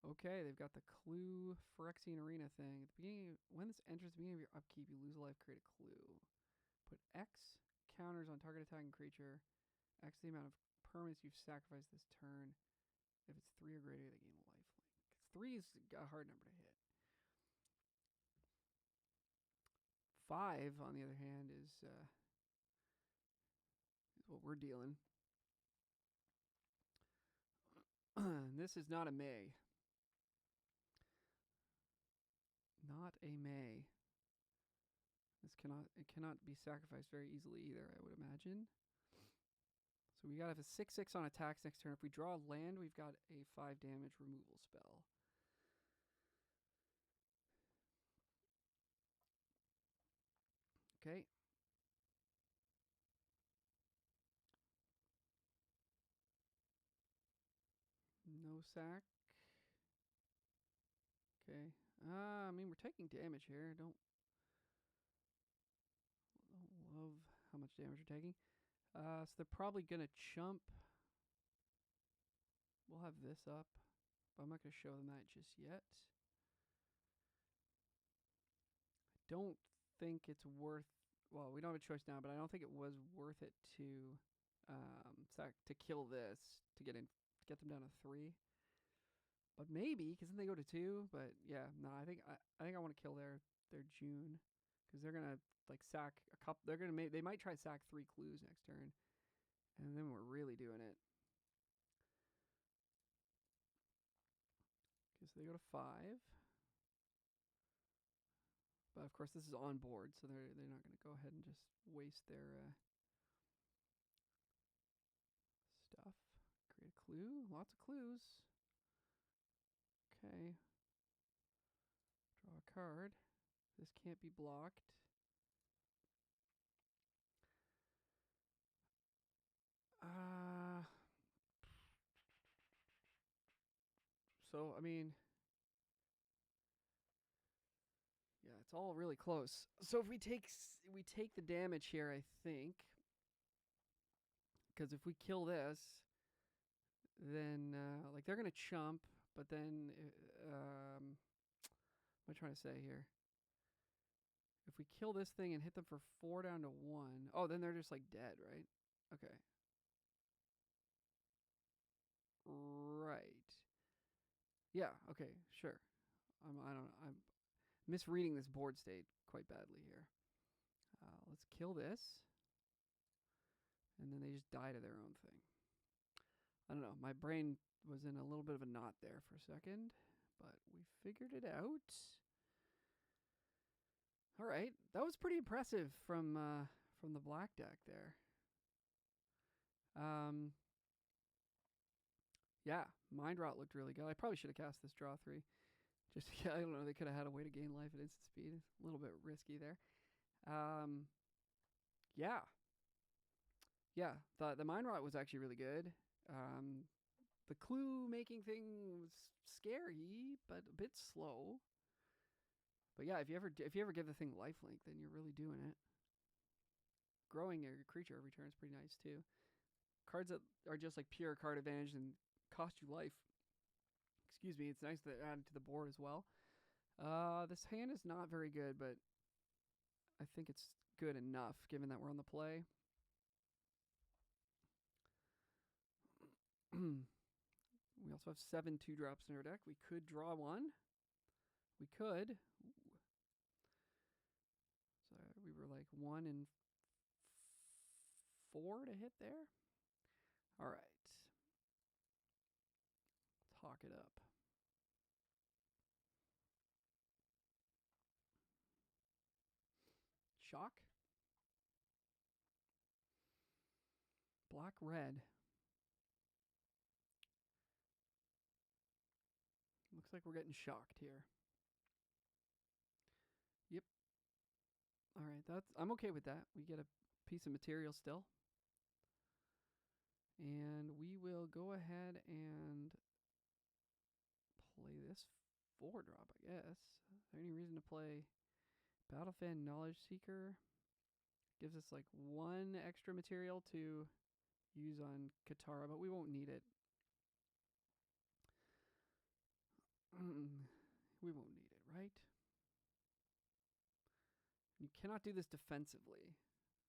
Okay, they've got the Clue Phyrexian Arena thing. At the beginning, when this enters the beginning of your upkeep, you lose a life, create a clue. Put X counters on target attacking creature. X the amount of permanents you've sacrificed this turn. If it's 3 or greater, they gain a lifelink. 3 is a hard number to hit. 5, on the other hand, is what we're dealing. This is not a May. Not a May. It cannot be sacrificed very easily either, I would imagine. So we gotta have a 6/6 on attacks next turn. If we draw land, we've got a 5 damage removal spell. Okay. No sack. Okay. I mean, we're taking damage here. Don't love how much damage we're taking. So they're probably gonna chump. We'll have this up, but I'm not gonna show them that just yet. I don't think it's worth. Well, we don't have a choice now, but I don't think it was worth it to kill this to get them down to 3. But maybe, because then they go to 2. But yeah, no, I think I want to kill their June, because they're gonna like sack a couple. They might try sack 3 clues next turn, and then we're really doing it. Okay, so they go to 5. But of course, this is on board, so they're not going to go ahead and just waste their stuff. Create a clue. Lots of clues. Okay. Draw a card. This can't be blocked. So, I mean, yeah, it's all really close. So if we take the damage here, I think, because if we kill this, then like they're gonna chump, but then what am I trying to say here? If we kill this thing and hit them for 4 down to 1, oh, then they're just like dead, right? Okay. Right. Yeah. Okay. Sure. I'm misreading this board state quite badly here. Let's kill this, and then they just die to their own thing. I don't know. My brain was in a little bit of a knot there for a second, but we figured it out. All right, that was pretty impressive from the black deck there. Yeah, Mind Rot looked really good. I probably should have cast this draw 3. Just yeah, I don't know. They could have had a way to gain life at instant speed. A little bit risky there. Yeah. The Mind Rot was actually really good. The clue making thing was scary, but a bit slow. But yeah, if you ever give the thing lifelink, then you're really doing it. Growing your creature every turn is pretty nice too. Cards that are just like pure card advantage and cost you life. Excuse me, it's nice to add it to the board as well. This hand is not very good, but I think it's good enough given that we're on the play. We also have 7 2-drops in our deck. We could draw one. We could. Ooh. So we were like 1 and 4 to hit there. All right. Let's hawk it up. Shock. Black, red. Looks like we're getting shocked here. Yep. All right, I'm okay with that. We get a piece of material still. And we will go ahead and play this 4-drop, I guess. Is there any reason to play Battlefan Knowledge Seeker? Gives us like 1 extra material to use on Katara, but we won't need it. We won't need it, right? You cannot do this defensively.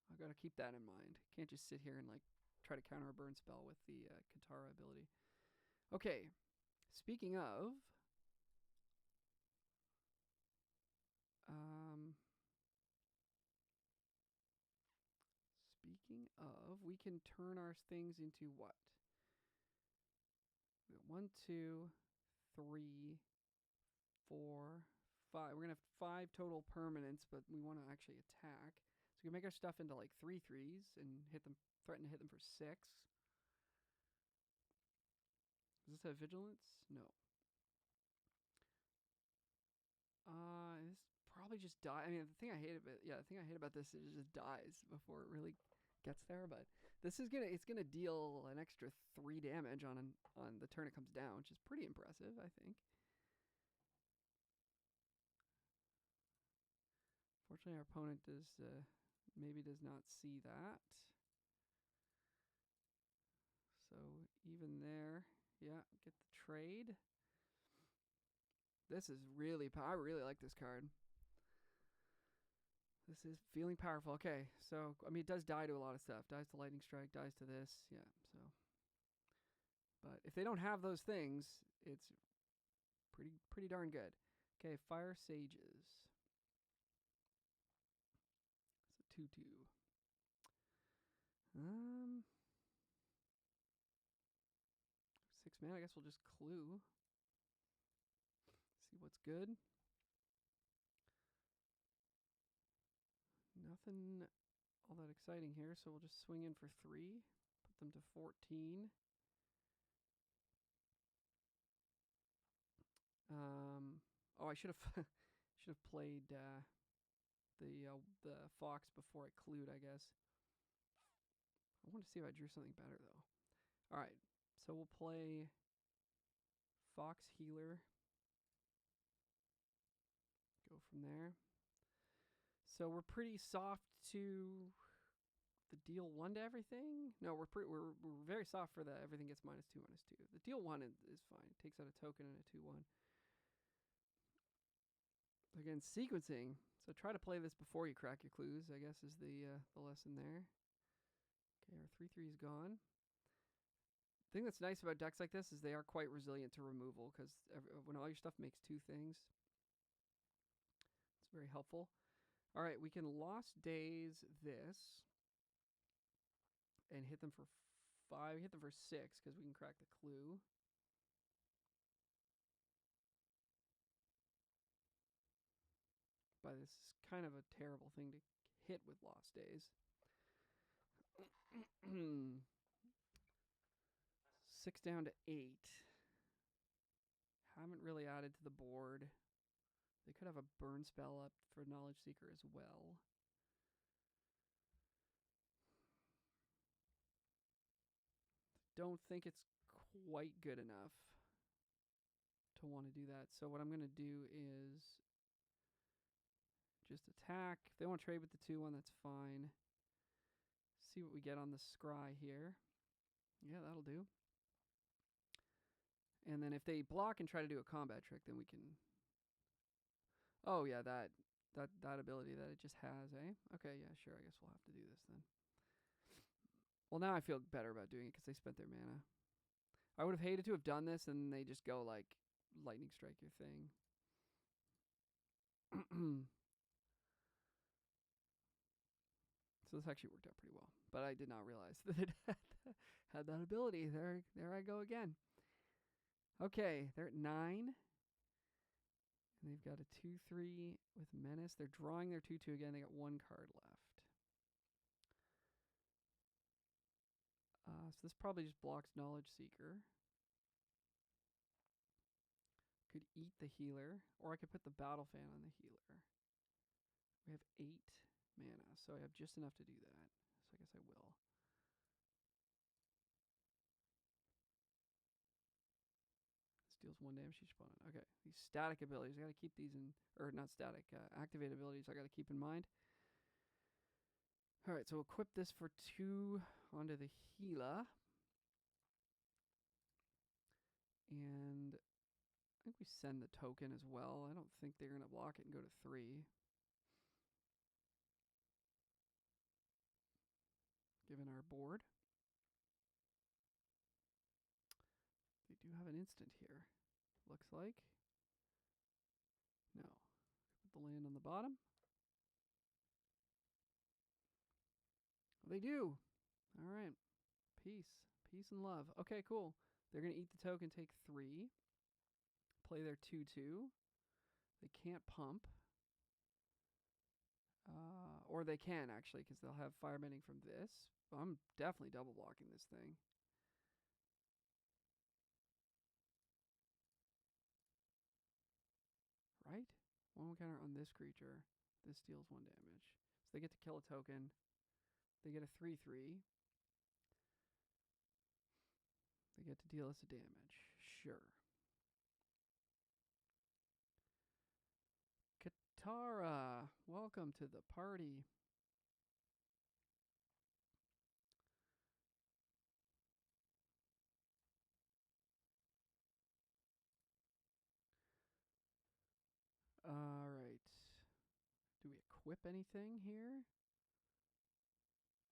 I've got to keep that in mind. Can't just sit here and like try to counter a burn spell with the Katara ability. Okay, speaking of, we can turn our things into what? We got 1, 2, 3, 4, 5. We're going to have 5 total permanents, but we want to actually attack. So we can make our stuff into like 3/3s and threaten to hit them for 6. Does this have vigilance? No. This probably just die. I mean, the thing I hate about this is it just dies before it really gets there. But it's gonna deal an extra 3 damage on the turn it comes down, which is pretty impressive, I think. Fortunately, our opponent maybe does not see that. So even there, yeah, get the trade. This is really I really like this card. This is feeling powerful. Okay, so I mean it does die to a lot of stuff. Dies to lightning strike, dies to this. Yeah, so but if they don't have those things, it's pretty darn good. Okay, Fire Sages. It's a 2/2. 6 mana. I guess we'll just clue. See what's good. Nothing all that exciting here, so we'll just swing in for 3. Put them to 14. Oh, I should have played the fox before I clued, I guess. I want to see if I drew something better though. All right, so we'll play Fox Healer. Go from there. So we're pretty soft to the deal 1 to everything. No, we're very soft for the everything gets -2/-2. The deal 1 is fine. It takes out a token and a 2/1. Again, sequencing. So try to play this before you crack your clues, I guess, is the lesson there. Okay, our 3/3 is gone. The thing that's nice about decks like this is they are quite resilient to removal, because when all your stuff makes 2 things, it's very helpful. All right, we can Lost Days this and hit them for 5. Hit them for 6 because we can crack the clue. But this is kind of a terrible thing to hit with Lost Days. 6 down to 8. Haven't really added to the board. They could have a burn spell up for Knowledge Seeker as well. Don't think it's quite good enough to want to do that. So what I'm going to do is just attack. If they want to trade with the 2/1, that's fine. See what we get on the scry here. Yeah, that'll do. And then if they block and try to do a combat trick, then we can... Oh, yeah, that ability that it just has, eh? Okay, yeah, sure. I guess we'll have to do this then. Well, now I feel better about doing it because they spent their mana. I would have hated to have done this and they just go, like, lightning strike your thing. So this actually worked out pretty well. But I did not realize that it had that ability. There I go again. Okay, they're at 9. And they've got a 2/3 with Menace. They're drawing their 2/2 again. They got 1 card left. So this probably just blocks Knowledge Seeker. Could eat the healer, or I could put the Battle Fan on the healer. We have 8 mana, so I have just enough to do that. So I guess I will. This deals 1 damage to each opponent. Okay, these static abilities, I got to keep these in, or not static, activate abilities I got to keep in mind. All right, so equip this for 2 onto the Gila. And I think we send the token as well. I don't think they're going to block it and go to 3. Given our board. They do have an instant here. Looks like. No. Put the land on the bottom. They do. All right. Peace. Peace and love. Okay, cool. They're going to eat the token, take 3. Play their 2/2. They can't pump. Or they can, actually, because they'll have firebending from this. I'm definitely double blocking this thing. Right? One counter on this creature. This deals 1 damage. So they get to kill a token. They get a 3/3. They get to deal us a damage. Sure. Katara, welcome to the party. All right. Do we equip anything here?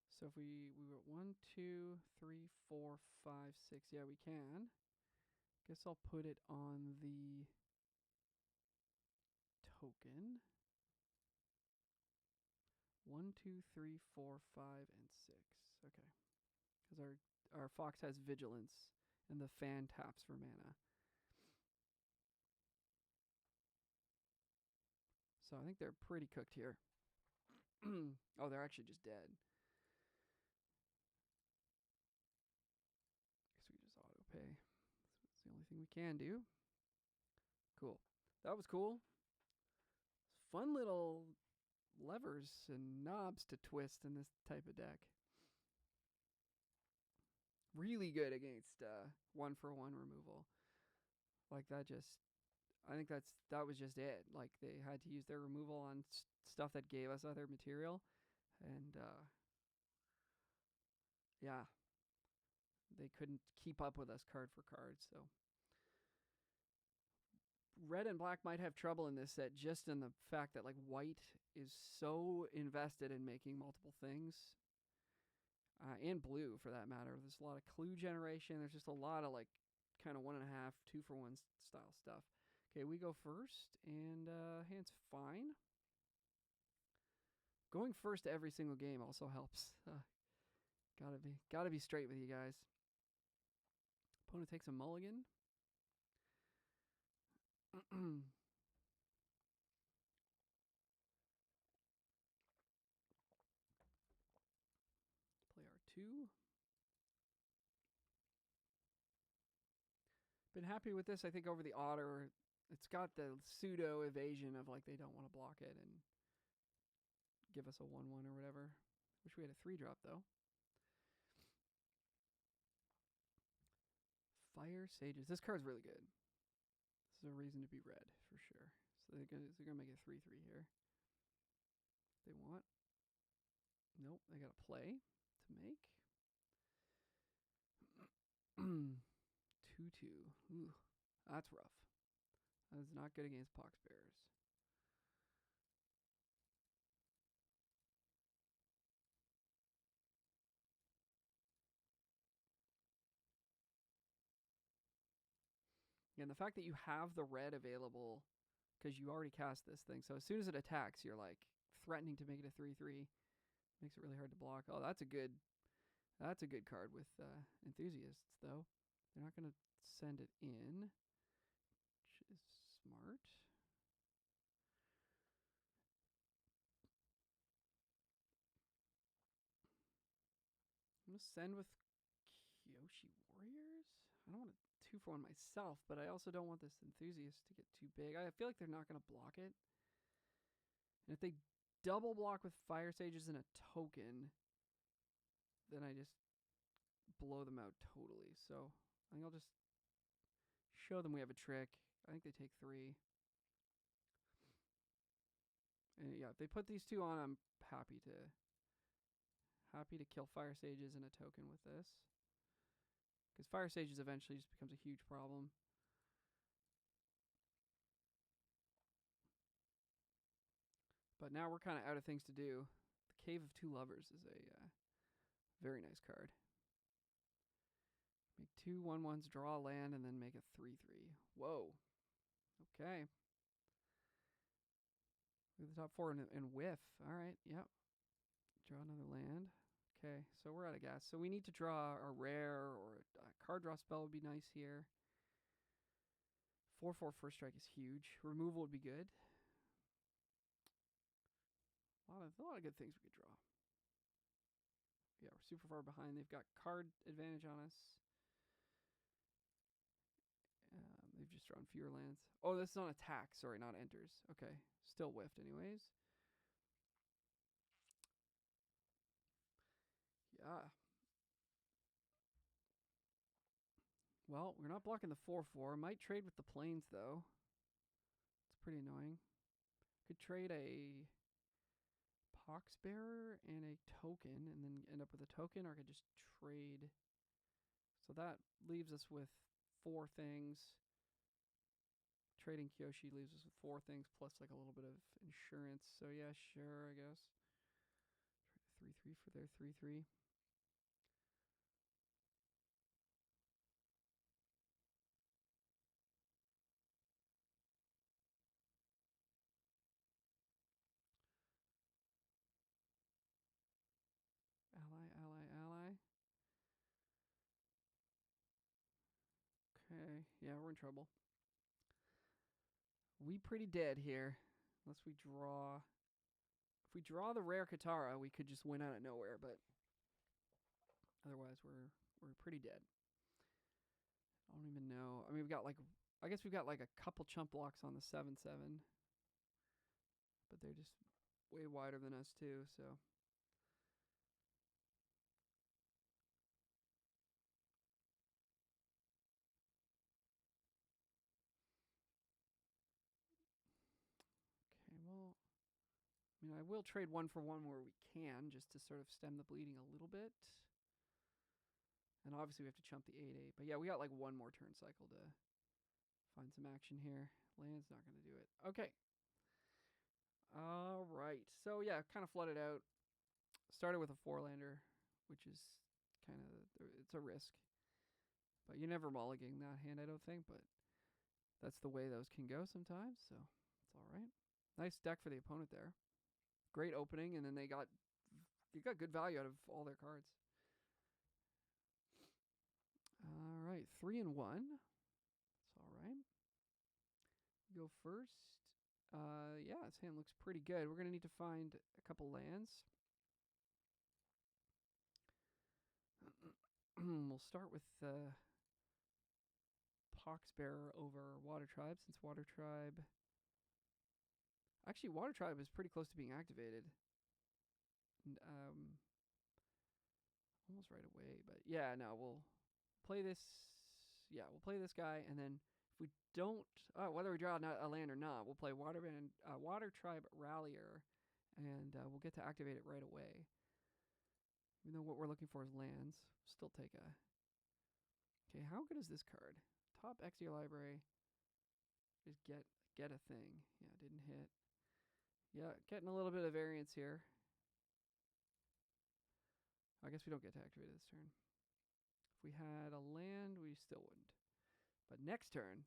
So if we were 1, 2, 3, 4, 5, 6. Yeah, we can. Guess I'll put it on the token. 1, 2, 3, 4, 5, and 6. Okay. Because our fox has vigilance and the fan taps for mana. So I think they're pretty cooked here. Oh, they're actually just dead. Guess we just auto pay. That's the only thing we can do. Cool. That was cool. Fun little levers and knobs to twist in this type of deck. Really good against 1-for-1 removal. Like that just, I think that was just it. Like they had to use their removal on stuff that gave us other material, and yeah, they couldn't keep up with us card for card. So red and black might have trouble in this set, just in the fact that like white is so invested in making multiple things, and blue for that matter. There's a lot of clue generation. There's just a lot of like kind of 1.5, 2-for-1 style stuff. Okay, we go first, and hand's fine. Going first every single game also helps. Gotta be straight with you guys. Opponent takes a mulligan. Play R2. Been happy with this, I think, over the otter. It's got the pseudo evasion of like they don't want to block it and give us a 1/1 or whatever. Wish we had a 3-drop though. Fire Sages. This card's really good. This is a reason to be red for sure. So they're gonna make a 3/3 here. If they want. Nope, they gotta play to make. 2/2. Ooh, that's rough. That is not good against Pox Bears. And the fact that you have the red available because you already cast this thing. So as soon as it attacks, you're like threatening to make it a 3/3. Makes it really hard to block. Oh, that's a good card with enthusiasts though. They're not gonna send it in, which is smart. I'm gonna send with Kyoshi Warriors. I don't want a 2-for-1 myself, but I also don't want this enthusiast to get too big. I feel like they're not gonna block it. And if they double block with Fire Sages and a token, then I just blow them out totally. So I think I'll just show them we have a trick. I think they take 3. And yeah, if they put these 2 on, I'm happy to kill Fire Sages and a token with this. Because Fire Sages eventually just becomes a huge problem. But now we're kind of out of things to do. The Cave of Two Lovers is a very nice card. Make 2 1/1s, draw a land, and then make a 3/3. Whoa. Okay. Look at the top 4 and whiff. All right. Yep. Draw another land. Okay. So we're out of gas. So we need to draw a rare or a card draw spell would be nice here. 4/4 first strike is huge. Removal would be good. A lot of good things we could draw. Yeah, we're super far behind. They've got card advantage on us. They've just drawn fewer lands. Oh, this is on attack. Sorry, not enters. Okay, still whiffed anyways. Yeah. Well, we're not blocking the 4/4. Might trade with the planes though. It's pretty annoying. Could trade a Poxbearer and a token and then end up with a token, or I could just trade. So that leaves us with 4 things. Trading Kyoshi leaves us with 4 things plus like a little bit of insurance. So yeah, sure, I guess. Trade a 3/3 for their 3/3. Ally. Okay, yeah, we're in trouble. We pretty dead here. Unless we draw. If we draw the rare Katara, we could just win out of nowhere, but otherwise we're pretty dead. I don't even know. I mean, I guess we've got like a couple chump blocks on the 7/7. But they're just way wider than us too, so. Okay, well, I mean, I will trade 1 for 1 where we can, just to sort of stem the bleeding a little bit. And obviously we have to chump the 8/8. But yeah, we got like 1 more turn cycle to find some action here. Land's not going to do it. Okay. All right. So yeah, kind of flooded out. Started with a 4-lander, which is kind of, it's a risk. But you never mulligan that hand, I don't think. But that's the way those can go sometimes. So it's all right. Nice deck for the opponent there. Great opening, and then they got good value out of all their cards. All right, 3-1. It's all right. Go first. Yeah, his hand looks pretty good. We're gonna need to find a couple lands. We'll start with Poxbearer over Water Tribe, since Water Tribe. Actually, Water Tribe is pretty close to being activated. And, almost right away, but yeah, no, we'll play this. Yeah, we'll play this guy, and then if we don't, whether we draw a land or not, we'll play Water Tribe Rallier, and we'll get to activate it right away. Even though what we're looking for is lands, still take a. Okay, how good is this card? Top X your library. Just get a thing. Yeah, didn't hit. Yeah, getting a little bit of variance here. I guess we don't get to activate it this turn. If we had a land, we still wouldn't. But next turn.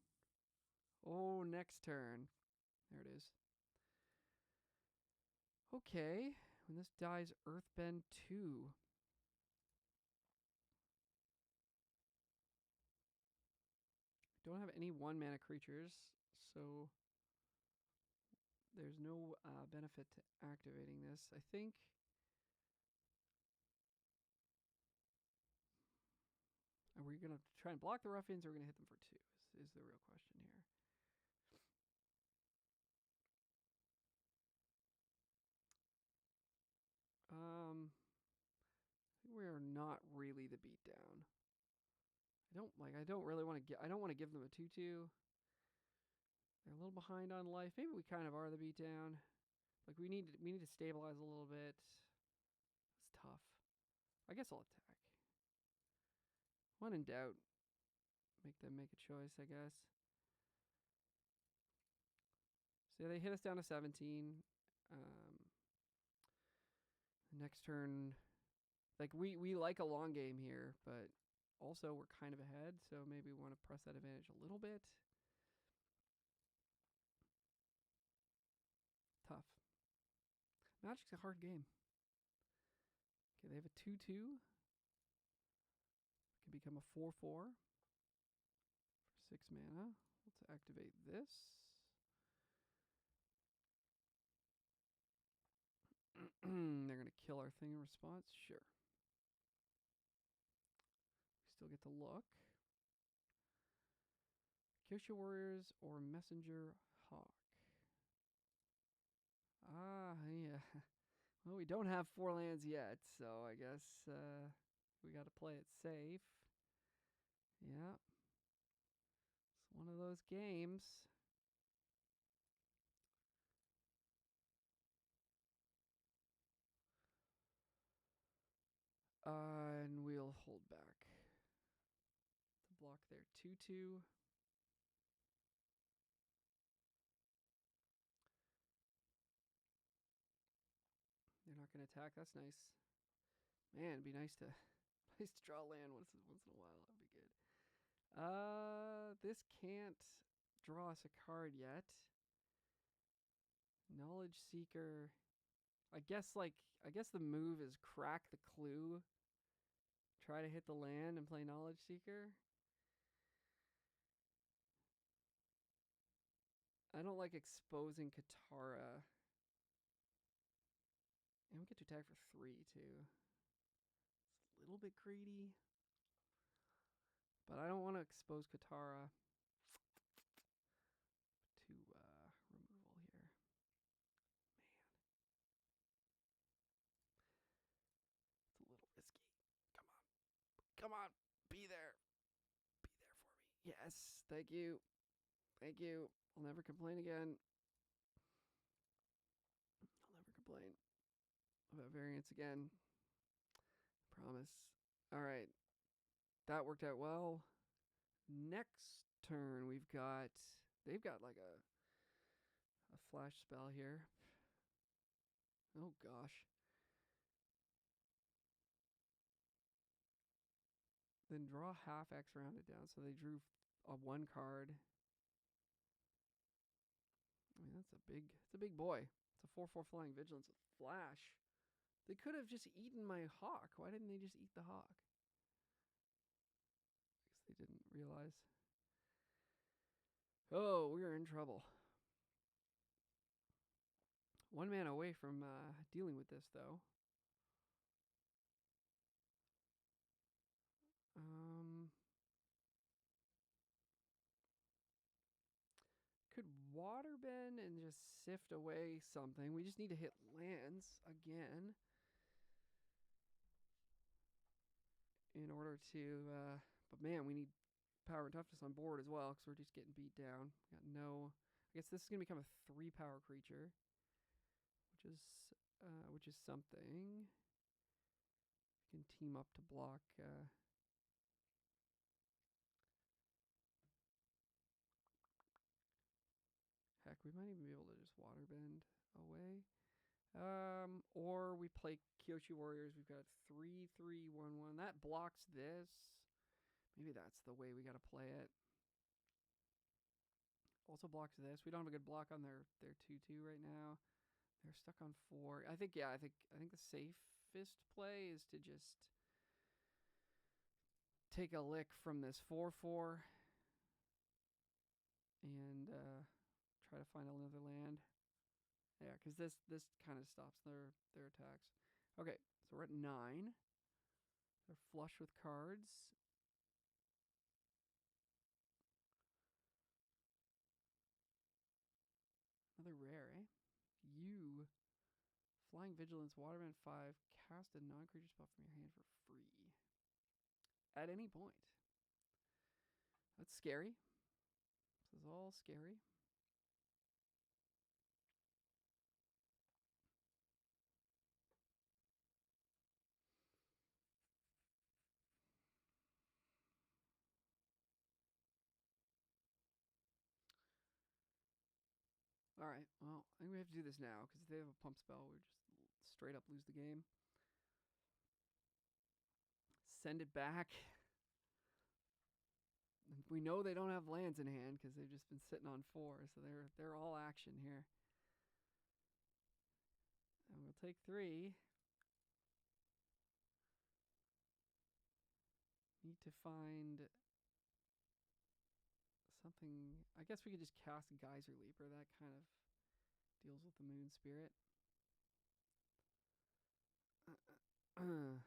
Oh, next turn. There it is. Okay. When this dies, Earthbend 2. Don't have any 1-mana creatures, so there's no benefit to activating this. I think. Are we going to try and block the Ruffians, or are we going to hit them for 2? Is the real question here. We are not really the beatdown. I don't really want to get. I don't want to give them a 2/2. They're a little behind on life. Maybe we kind of are the beatdown. Like we need to stabilize a little bit. It's tough. I guess I'll attack. When in doubt, make them make a choice, I guess. So they hit us down to 17. Next turn, like we like a long game here, but also we're kind of ahead, so maybe we want to press that advantage a little bit. Tough. Magic's a hard game. Okay, they have a 2/2. Can become a 4/4 for 6 mana. Let's activate this. They're going to kill our thing in response? Sure. We still get to look. Kyosha Warriors or Messenger Hawk? Yeah. Well, we don't have 4 lands yet, so I guess we got to play it safe. Yeah. It's one of those games. And we'll hold back to block their 2/2. They're not going to attack. That's nice. Man, it'd be nice to draw land once in a while. That would be good. This can't draw us a card yet. Knowledge Seeker. I guess the move is crack the clue. Try to hit the land and play Knowledge Seeker. I don't like exposing Katara. And we get to attack for 3 too. It's a little bit greedy. But I don't want to expose Katara to removal here. Man. It's a little risky. Come on. Be there. Be there for me. Yes. Thank you. Thank you. I'll never complain again. I'll never complain about variance again. Promise. All right. That worked out well. Next turn, they've got like a flash spell here. Oh gosh. Then draw half X, round it down. So they drew a 1 card. I mean, it's a big boy. It's a 4/4 flying vigilance with flash. They could have just eaten my hawk. Why didn't they just eat the hawk? I guess they didn't realize. Oh, we're in trouble. 1 man away from dealing with this, though. Could Waterbend and just sift away something. We just need to hit lands again in order to... but man, we need power and toughness on board as well, because we're just getting beat down. Got no... I guess this is going to become a 3-power creature, which is something. We can team up to block... Heck, we might even be able to just Waterbend away. Or we play Kyosha Warriors. We've got 3/3/1/1. That blocks this. Maybe that's the way we got to play it. Also blocks this. We don't have a good block on their 2/2 right now. They're stuck on 4. I think the safest play is to just take a lick from this 4/4 and try to find another land. Yeah, because this kind of stops their attacks. Okay, so we're at 9. They're flush with cards. Another rare, eh? You, Flying Vigilance, Waterbend 5, cast a non-creature spell from your hand for free. At any point. That's scary. This is all scary. All right, well, I think we have to do this now, because if they have a pump spell, we just straight up lose the game. Send it back. We know they don't have lands in hand, because they've just been sitting on 4, so they're all action here. And we'll take 3. Need to find something. I guess we could just cast Geyser Leaper. That kind of deals with the Moon Spirit. Octopus form.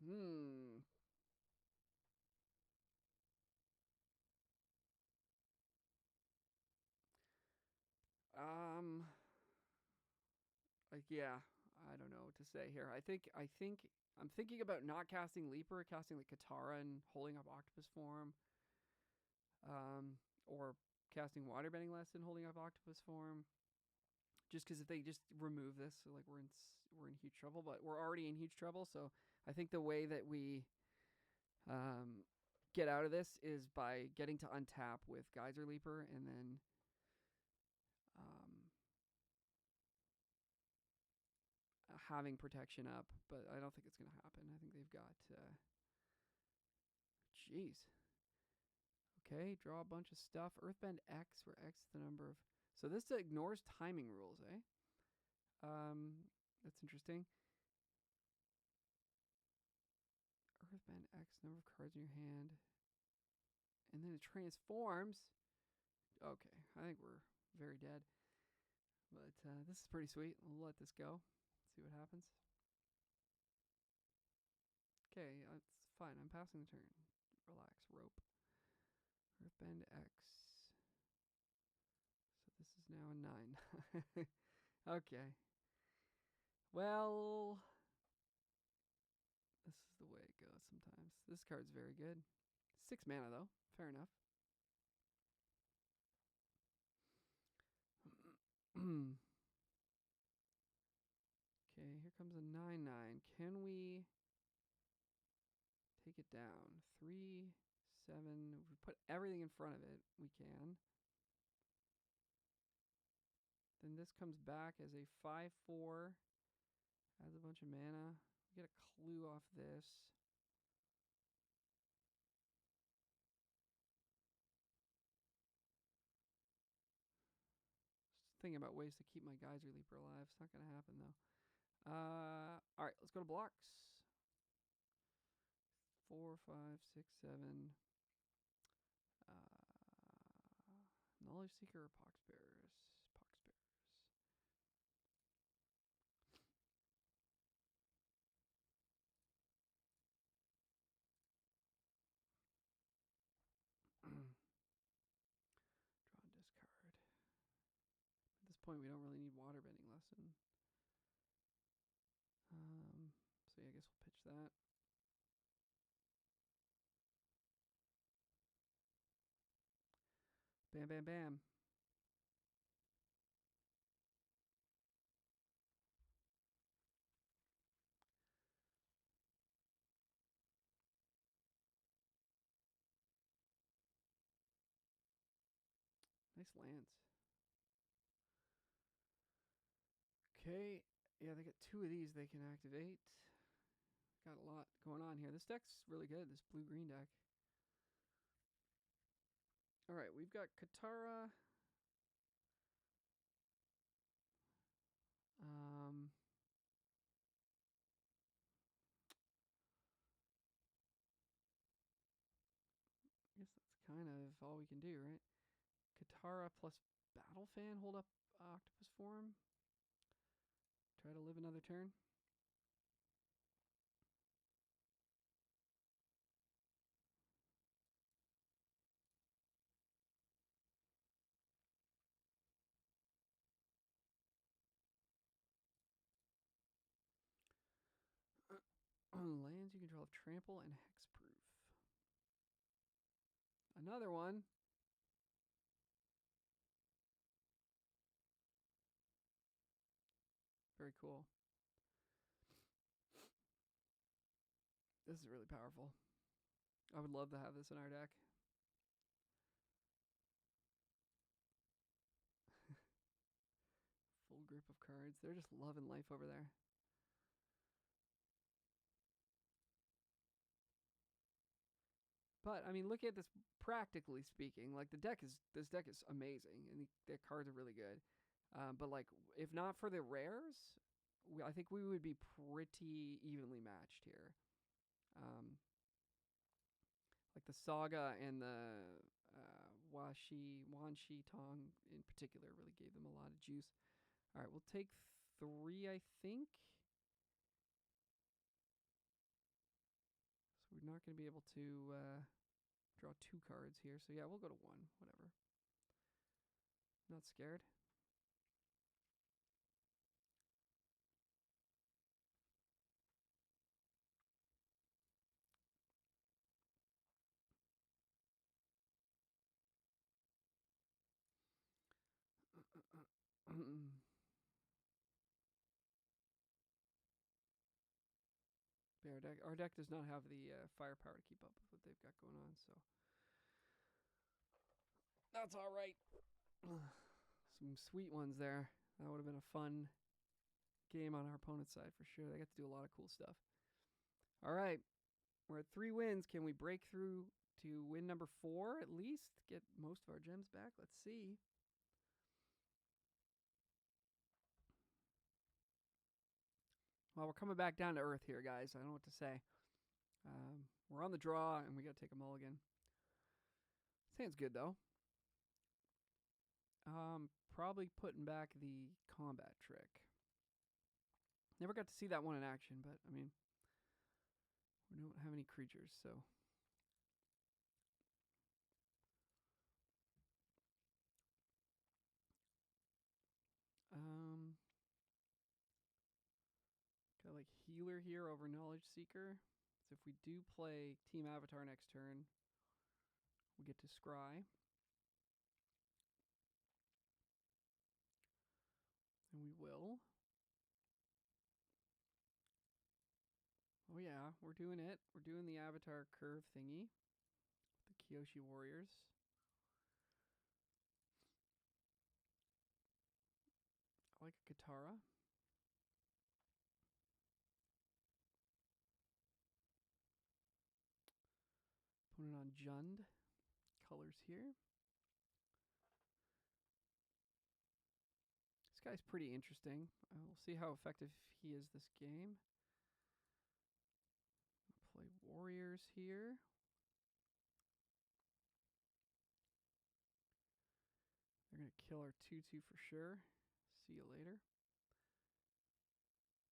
Hmm. Um. Yeah. I don't know what to say here. I think I'm thinking about not casting Leaper, casting like Katara and holding up Octopus form. Or casting Waterbending Lesson, holding up Octopus form. Just because if they just remove this, so like we're in huge trouble. But we're already in huge trouble. So I think the way that we get out of this is by getting to untap with Geyser Leaper and then having protection up. But I don't think it's going to happen. I think they've got. Jeez. Okay, draw a bunch of stuff. Earthbend X, where X is the number of. So this ignores timing rules, eh? That's interesting. Earthbend X, number of cards in your hand. And then it transforms. Okay, I think we're very dead. But this is pretty sweet. We'll let this go. See what happens. Okay, it's fine. I'm passing the turn. Relax, rope. Earthbend X. So this is now a 9. Okay. Well, this is the way it goes sometimes. This card's very good. 6 mana, though. Fair enough. Okay, here comes a 9/9. Can we take it down? 3, 7. If we put everything in front of it, we can. Then this comes back as a 5/4. Adds a bunch of mana. We get a clue off this. Just thinking about ways to keep my Geyser Leaper alive. It's not going to happen, though. All right, let's go to blocks. 4, 5, 6, 7. Knowledge Seeker or Poxbearers? Poxbearers. Draw and discard. At this point, we don't really need Waterbending Lesson. So yeah, I guess we'll pitch that. Bam, bam, bam. Nice lands. Okay. Yeah, they get 2 of these they can activate. Got a lot going on here. This deck's really good, this blue-green deck. All right, we've got Katara. I guess that's kind of all we can do, right? Katara plus Battle Fan, hold up Octopus form. Try to live another turn. Lands you control have Trample and Hexproof. Another one. Very cool. This is really powerful. I would love to have this in our deck. Full grip of cards. They're just loving life over there. But I mean, look at this practically speaking. Like this deck is amazing, and the cards are really good. But like, if not for the rares, I think we would be pretty evenly matched here. Like the Saga and the Wanshi Tong in particular really gave them a lot of juice. All right, we'll take 3, I think. So we're not going to be able to draw 2 cards here. So yeah, we'll go to 1, whatever. Not scared. Our deck does not have the firepower to keep up with what they've got going on, so that's all right. Some sweet ones there. That would have been a fun game on our opponent's side for sure. They got to do a lot of cool stuff. All right, we're at 3 wins. Can we break through to win number 4 at least? Get most of our gems back? Let's see. Well, we're coming back down to earth here, guys. I don't know what to say. We're on the draw, and we got to take a mulligan. Sounds good, though. Probably putting back the combat trick. Never got to see that one in action, but, I mean, we don't have any creatures, so... Got like healer here over knowledge seeker. So if we do play Team Avatar next turn, we get to scry. And we will. Oh yeah, we're doing it. We're doing the Avatar curve thingy. The Kyoshi Warriors. I like a Katara. Put it on Jund. Colors here. This guy's pretty interesting. We'll see how effective he is this game. I'll play Warriors here. They're going to kill our 2/2 for sure. See you later.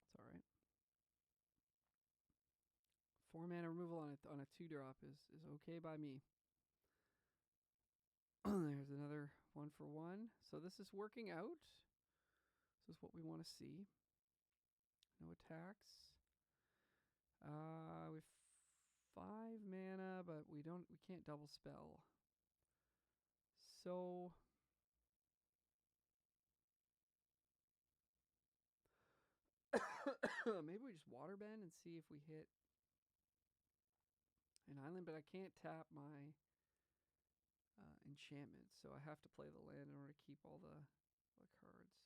It's all right. 4 mana removal on a 2-drop is okay by me. There's another 1-for-1. So this is working out. This is what we want to see. No attacks. We have 5 mana, but we can't double spell. So maybe we just waterbend and see if we hit an island, but I can't tap my enchantment, so I have to play the land in order to keep all the cards.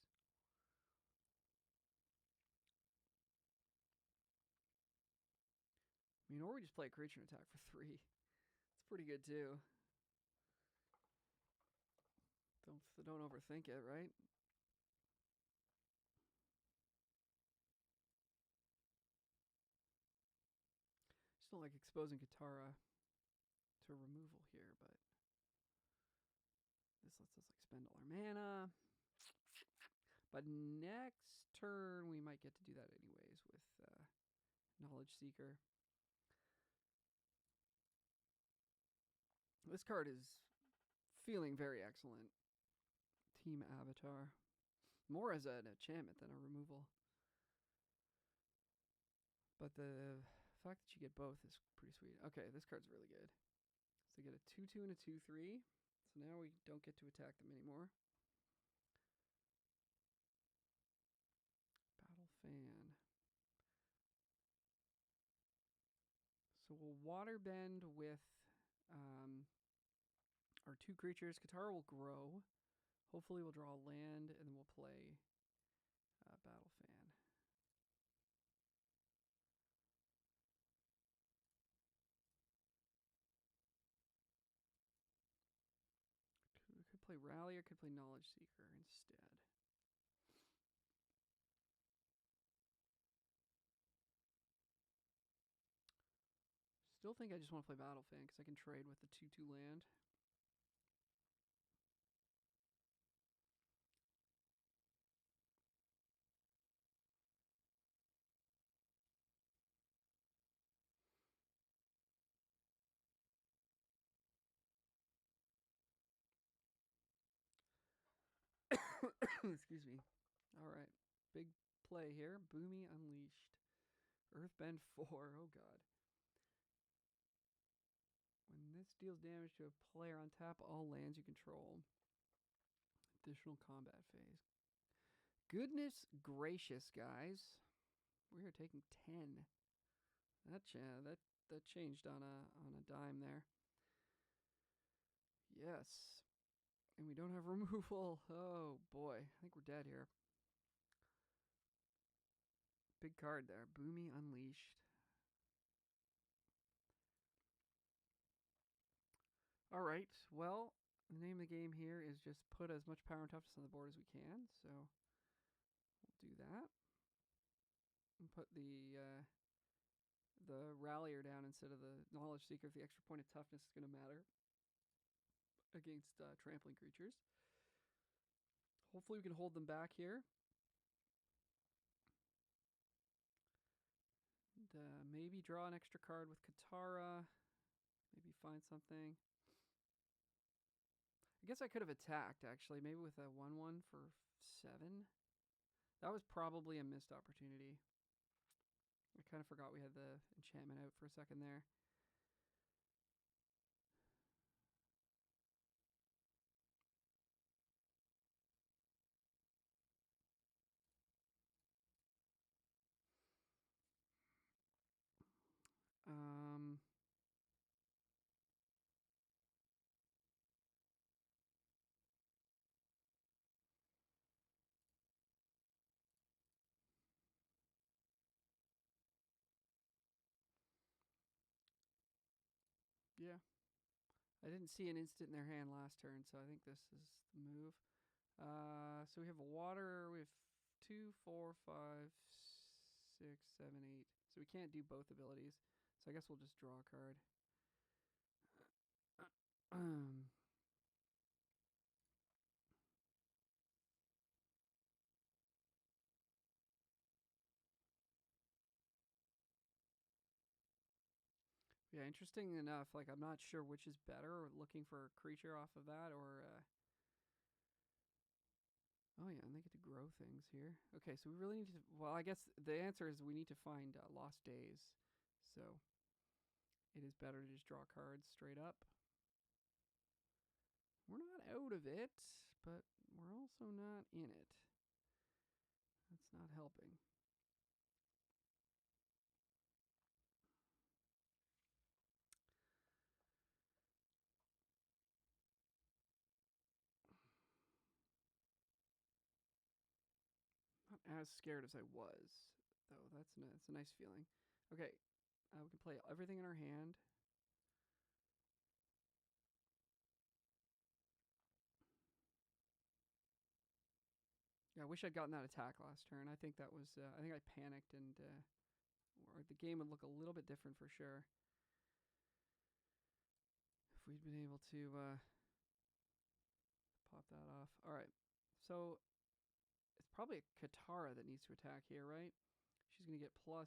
I mean, or we just play a creature and attack for 3. It's pretty good too. Don't overthink it, right? Just don't like exposing Katara to removal here, but this lets us like spend all our mana. But next turn we might get to do that anyways with Knowledge Seeker. This card is feeling very excellent. Team Avatar. More as an enchantment than a removal. But the fact that you get both is pretty sweet. Okay, this card's really good. So you get a 2/2 and a 2/3. So now we don't get to attack them anymore. Battle Fan. So we'll Waterbend with our 2 creatures. Katara will grow. Hopefully we'll draw a land, and then we'll play Battle Fan. play Rally or could play Knowledge Seeker instead. Still think I just want to play Battle Fan because I can trade with the 2/2 land. Excuse me. All right. Big play here. Boomy Unleashed. Earthbend 4. Oh, God. When this deals damage to a player, untap all lands you control. Additional combat phase. Goodness gracious, guys. We are taking 10. That changed on a dime there. Yes. And we don't have removal. Oh, boy. I think we're dead here. Big card there. Boomy Unleashed. All right. Well, the name of the game here is just put as much power and toughness on the board as we can. So we'll do that. And put the Rallier down instead of the Knowledge Seeker. If the extra point of toughness is going to matter against trampling creatures. Hopefully we can hold them back here. And maybe draw an extra card with Katara. Maybe find something. I guess I could have attacked, actually. Maybe with a 1/1 for 7. That was probably a missed opportunity. I kind of forgot we had the enchantment out for a second there. Yeah. I didn't see an instant in their hand last turn, so I think this is the move. So we have a water. We have 2, 4, 5, 6, 7, 8. So we can't do both abilities. So I guess we'll just draw a card. Yeah, interesting enough. Like, I'm not sure which is better, looking for a creature off of that or... Oh, yeah, and they get to grow things here. Okay, so we really need to... Well, I guess the answer is we need to find lost days. So it is better to just draw cards straight up. We're not out of it, but we're also not in it. That's not helping. Not as scared as I was, though. That's a nice feeling. Okay, we can play everything in our hand. Yeah, I wish I'd gotten that attack last turn. I think that was... I think I panicked and... or the game would look a little bit different for sure. If we'd been able to pop that off. All right, so it's probably a Katara that needs to attack here, right? She's going to get +6.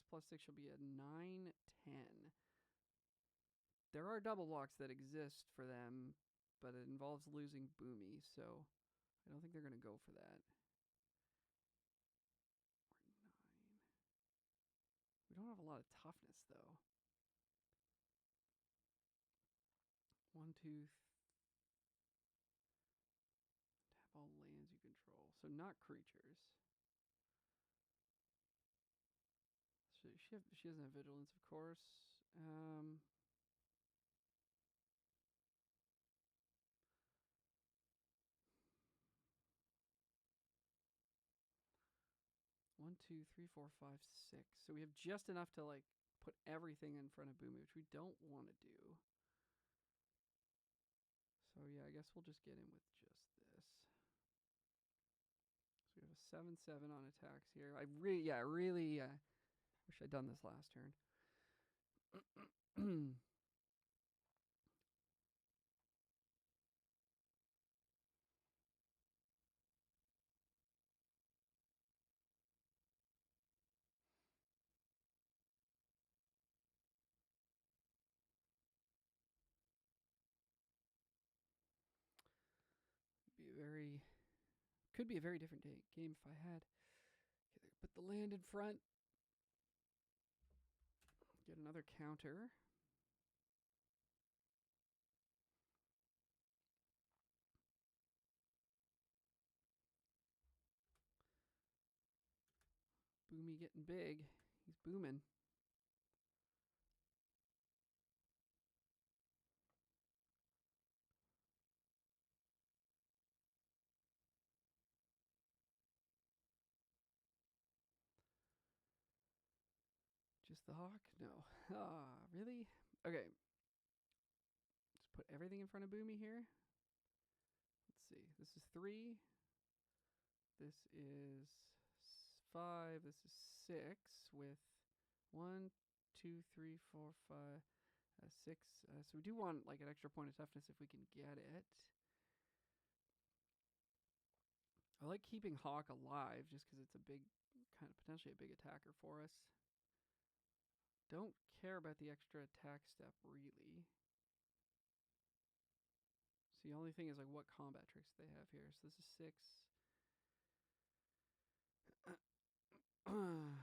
+6, she'll be a 9, 10. There are double blocks that exist for them, but it involves losing Boomy, so I don't think they're going to go for that. Or 9. We don't have a lot of toughness, though. 1, 2, tap all lands you control. So not creatures. So she doesn't have vigilance, of course. 1, 2, 3, 4, 5, 6. So we have just enough to like put everything in front of Boomy, which we don't want to do. So yeah, I guess we'll just get in with just this. So we have a 7/7 on attacks here. I really wish I'd done this last turn. Could be a very different game if I had. Put the land in front. Get another counter. Boomy getting big. He's booming. Just the hawk? No. Ah, really? Okay. Just put everything in front of Boomy here. Let's see. This is 3. This is 5. This is 6 with 1, 2, 3, 4, 5, 6. So we do want like an extra point of toughness if we can get it. I like keeping Hawk alive just because it's a big, kind of potentially a big attacker for us. Don't care about the extra attack step really. So the only thing is like what combat tricks they have here. So this is 6. Kind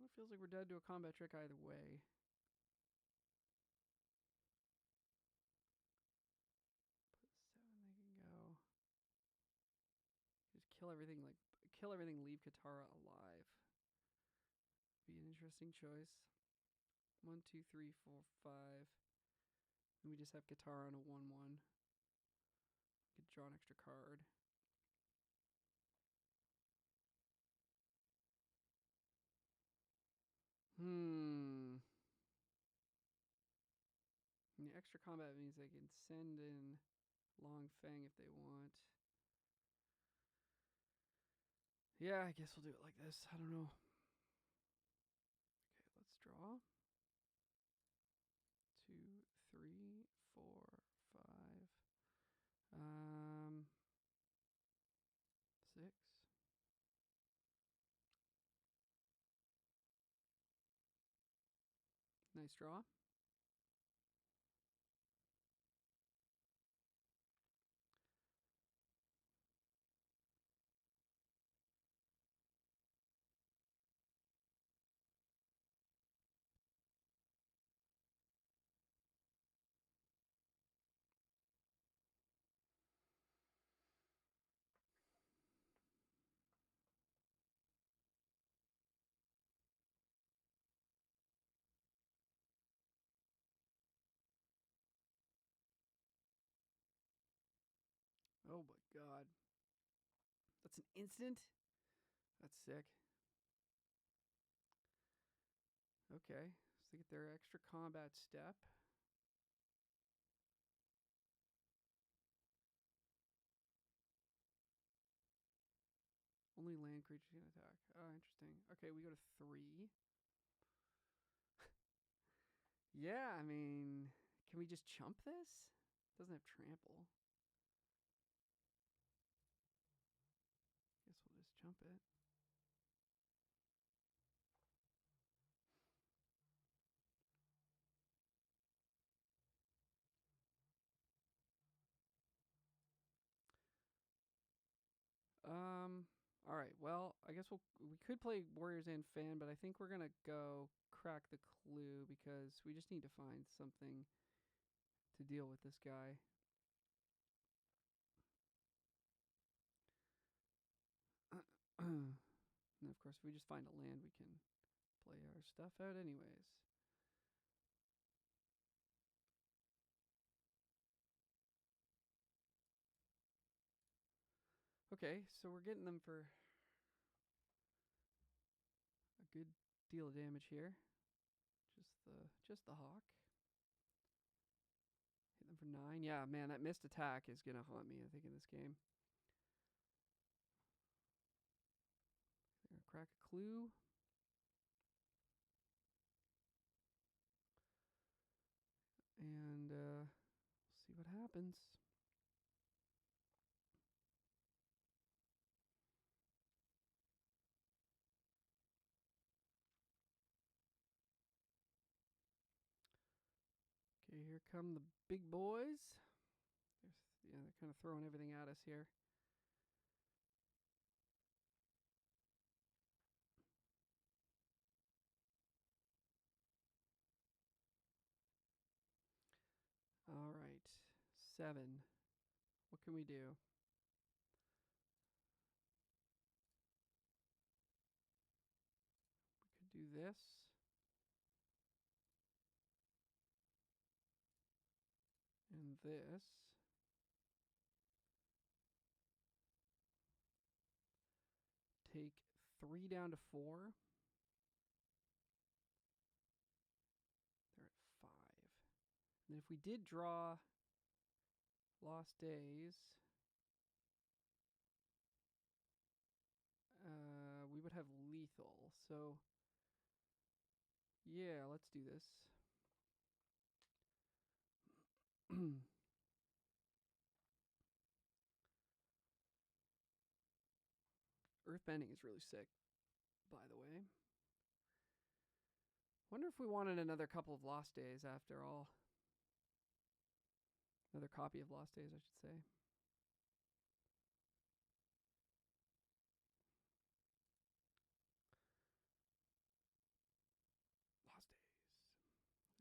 of feels like we're dead to a combat trick either way. Put 7, they can go. Just kill everything, leave Katara alive. Be an interesting choice. 1, 2, 3, 4, 5. And we just have Katara on a 1/1. Could draw an extra card. And the extra combat means they can send in Long Fang if they want. Yeah, I guess we'll do it like this. I don't know. Okay, let's draw. 2, 3, 4, 5. 6. Nice draw. Oh my god. That's an instant? That's sick. Okay, so they get their extra combat step. Only land creatures can attack. Oh, interesting. Okay, we go to 3. Yeah, I mean, can we just chump this? Doesn't have trample. Guess we'll just chump it. All right. Well, I guess we could play Warriors and Fan, but I think we're gonna go crack the clue because we just need to find something to deal with this guy. And of course, if we just find a land, we can play our stuff out anyways. Okay, so we're getting them for a good deal of damage here. Just the hawk. for 9. Yeah, man, that missed attack is going to haunt me, I think, in this game. Crack a clue. And see what happens. Okay, here come the big boys. They're kind of throwing everything at us here. All right, 7. What can we do? We could do this. And this. Take 3 down to 4. They're at 5. And if we did draw Lost Days, we would have lethal. So, yeah, let's do this. Earthbending is really sick, by the way. Wonder if we wanted another couple of Lost Days after all. Another copy of Lost Days, I should say. Lost Days.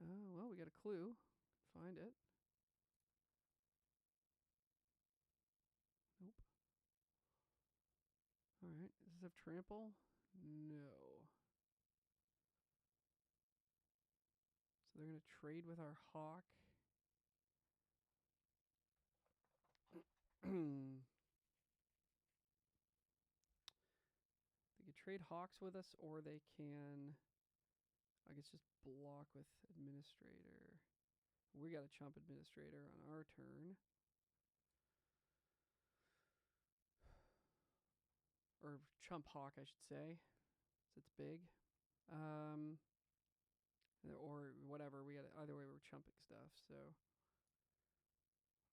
Oh, well, we got a clue. Find it. Nope. All right. Does this have trample? No. So they're going to trade with our hawk. They can trade hawks with us, or they can, I guess, just block with administrator. We got a chump administrator on our turn. Or chump hawk, I should say, since it's big. Or whatever. We got either way. We're chumping stuff, so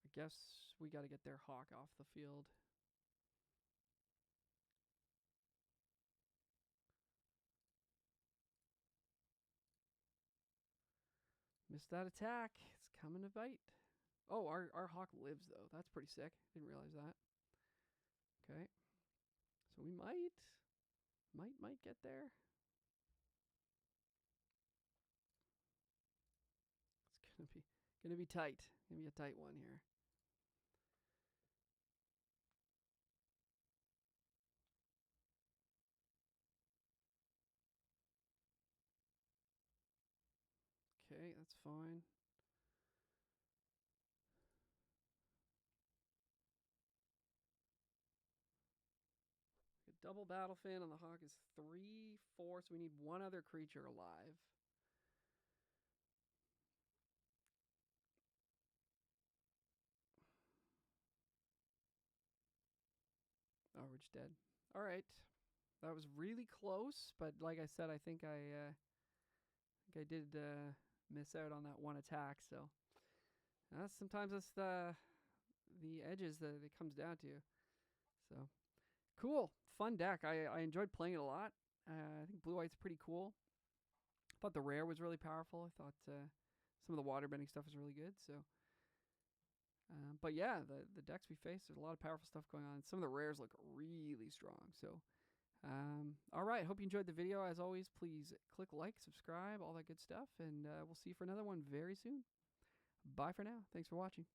I guess we got to get their hawk off the field. Missed that attack. It's coming to bite. Oh, our hawk lives, though. That's pretty sick. Didn't realize that. Okay. So we might get there. It's gonna be tight. Gonna be a tight one here. Okay, that's fine. Double battle fin on the hawk is 3, 4, so we need one other creature alive. Oh, we're just dead. All right. That was really close, but like I said, I think I did miss out on that one attack. So sometimes that's the edges that it comes down to. So cool, fun deck. I enjoyed playing it a lot. I think blue white's pretty cool. I thought the rare was really powerful. I thought some of the waterbending stuff was really good. So. But yeah, the decks we face, there's a lot of powerful stuff going on. Some of the rares look really strong. So, all right. Hope you enjoyed the video. As always, please click like, subscribe, all that good stuff. And we'll see you for another one very soon. Bye for now. Thanks for watching.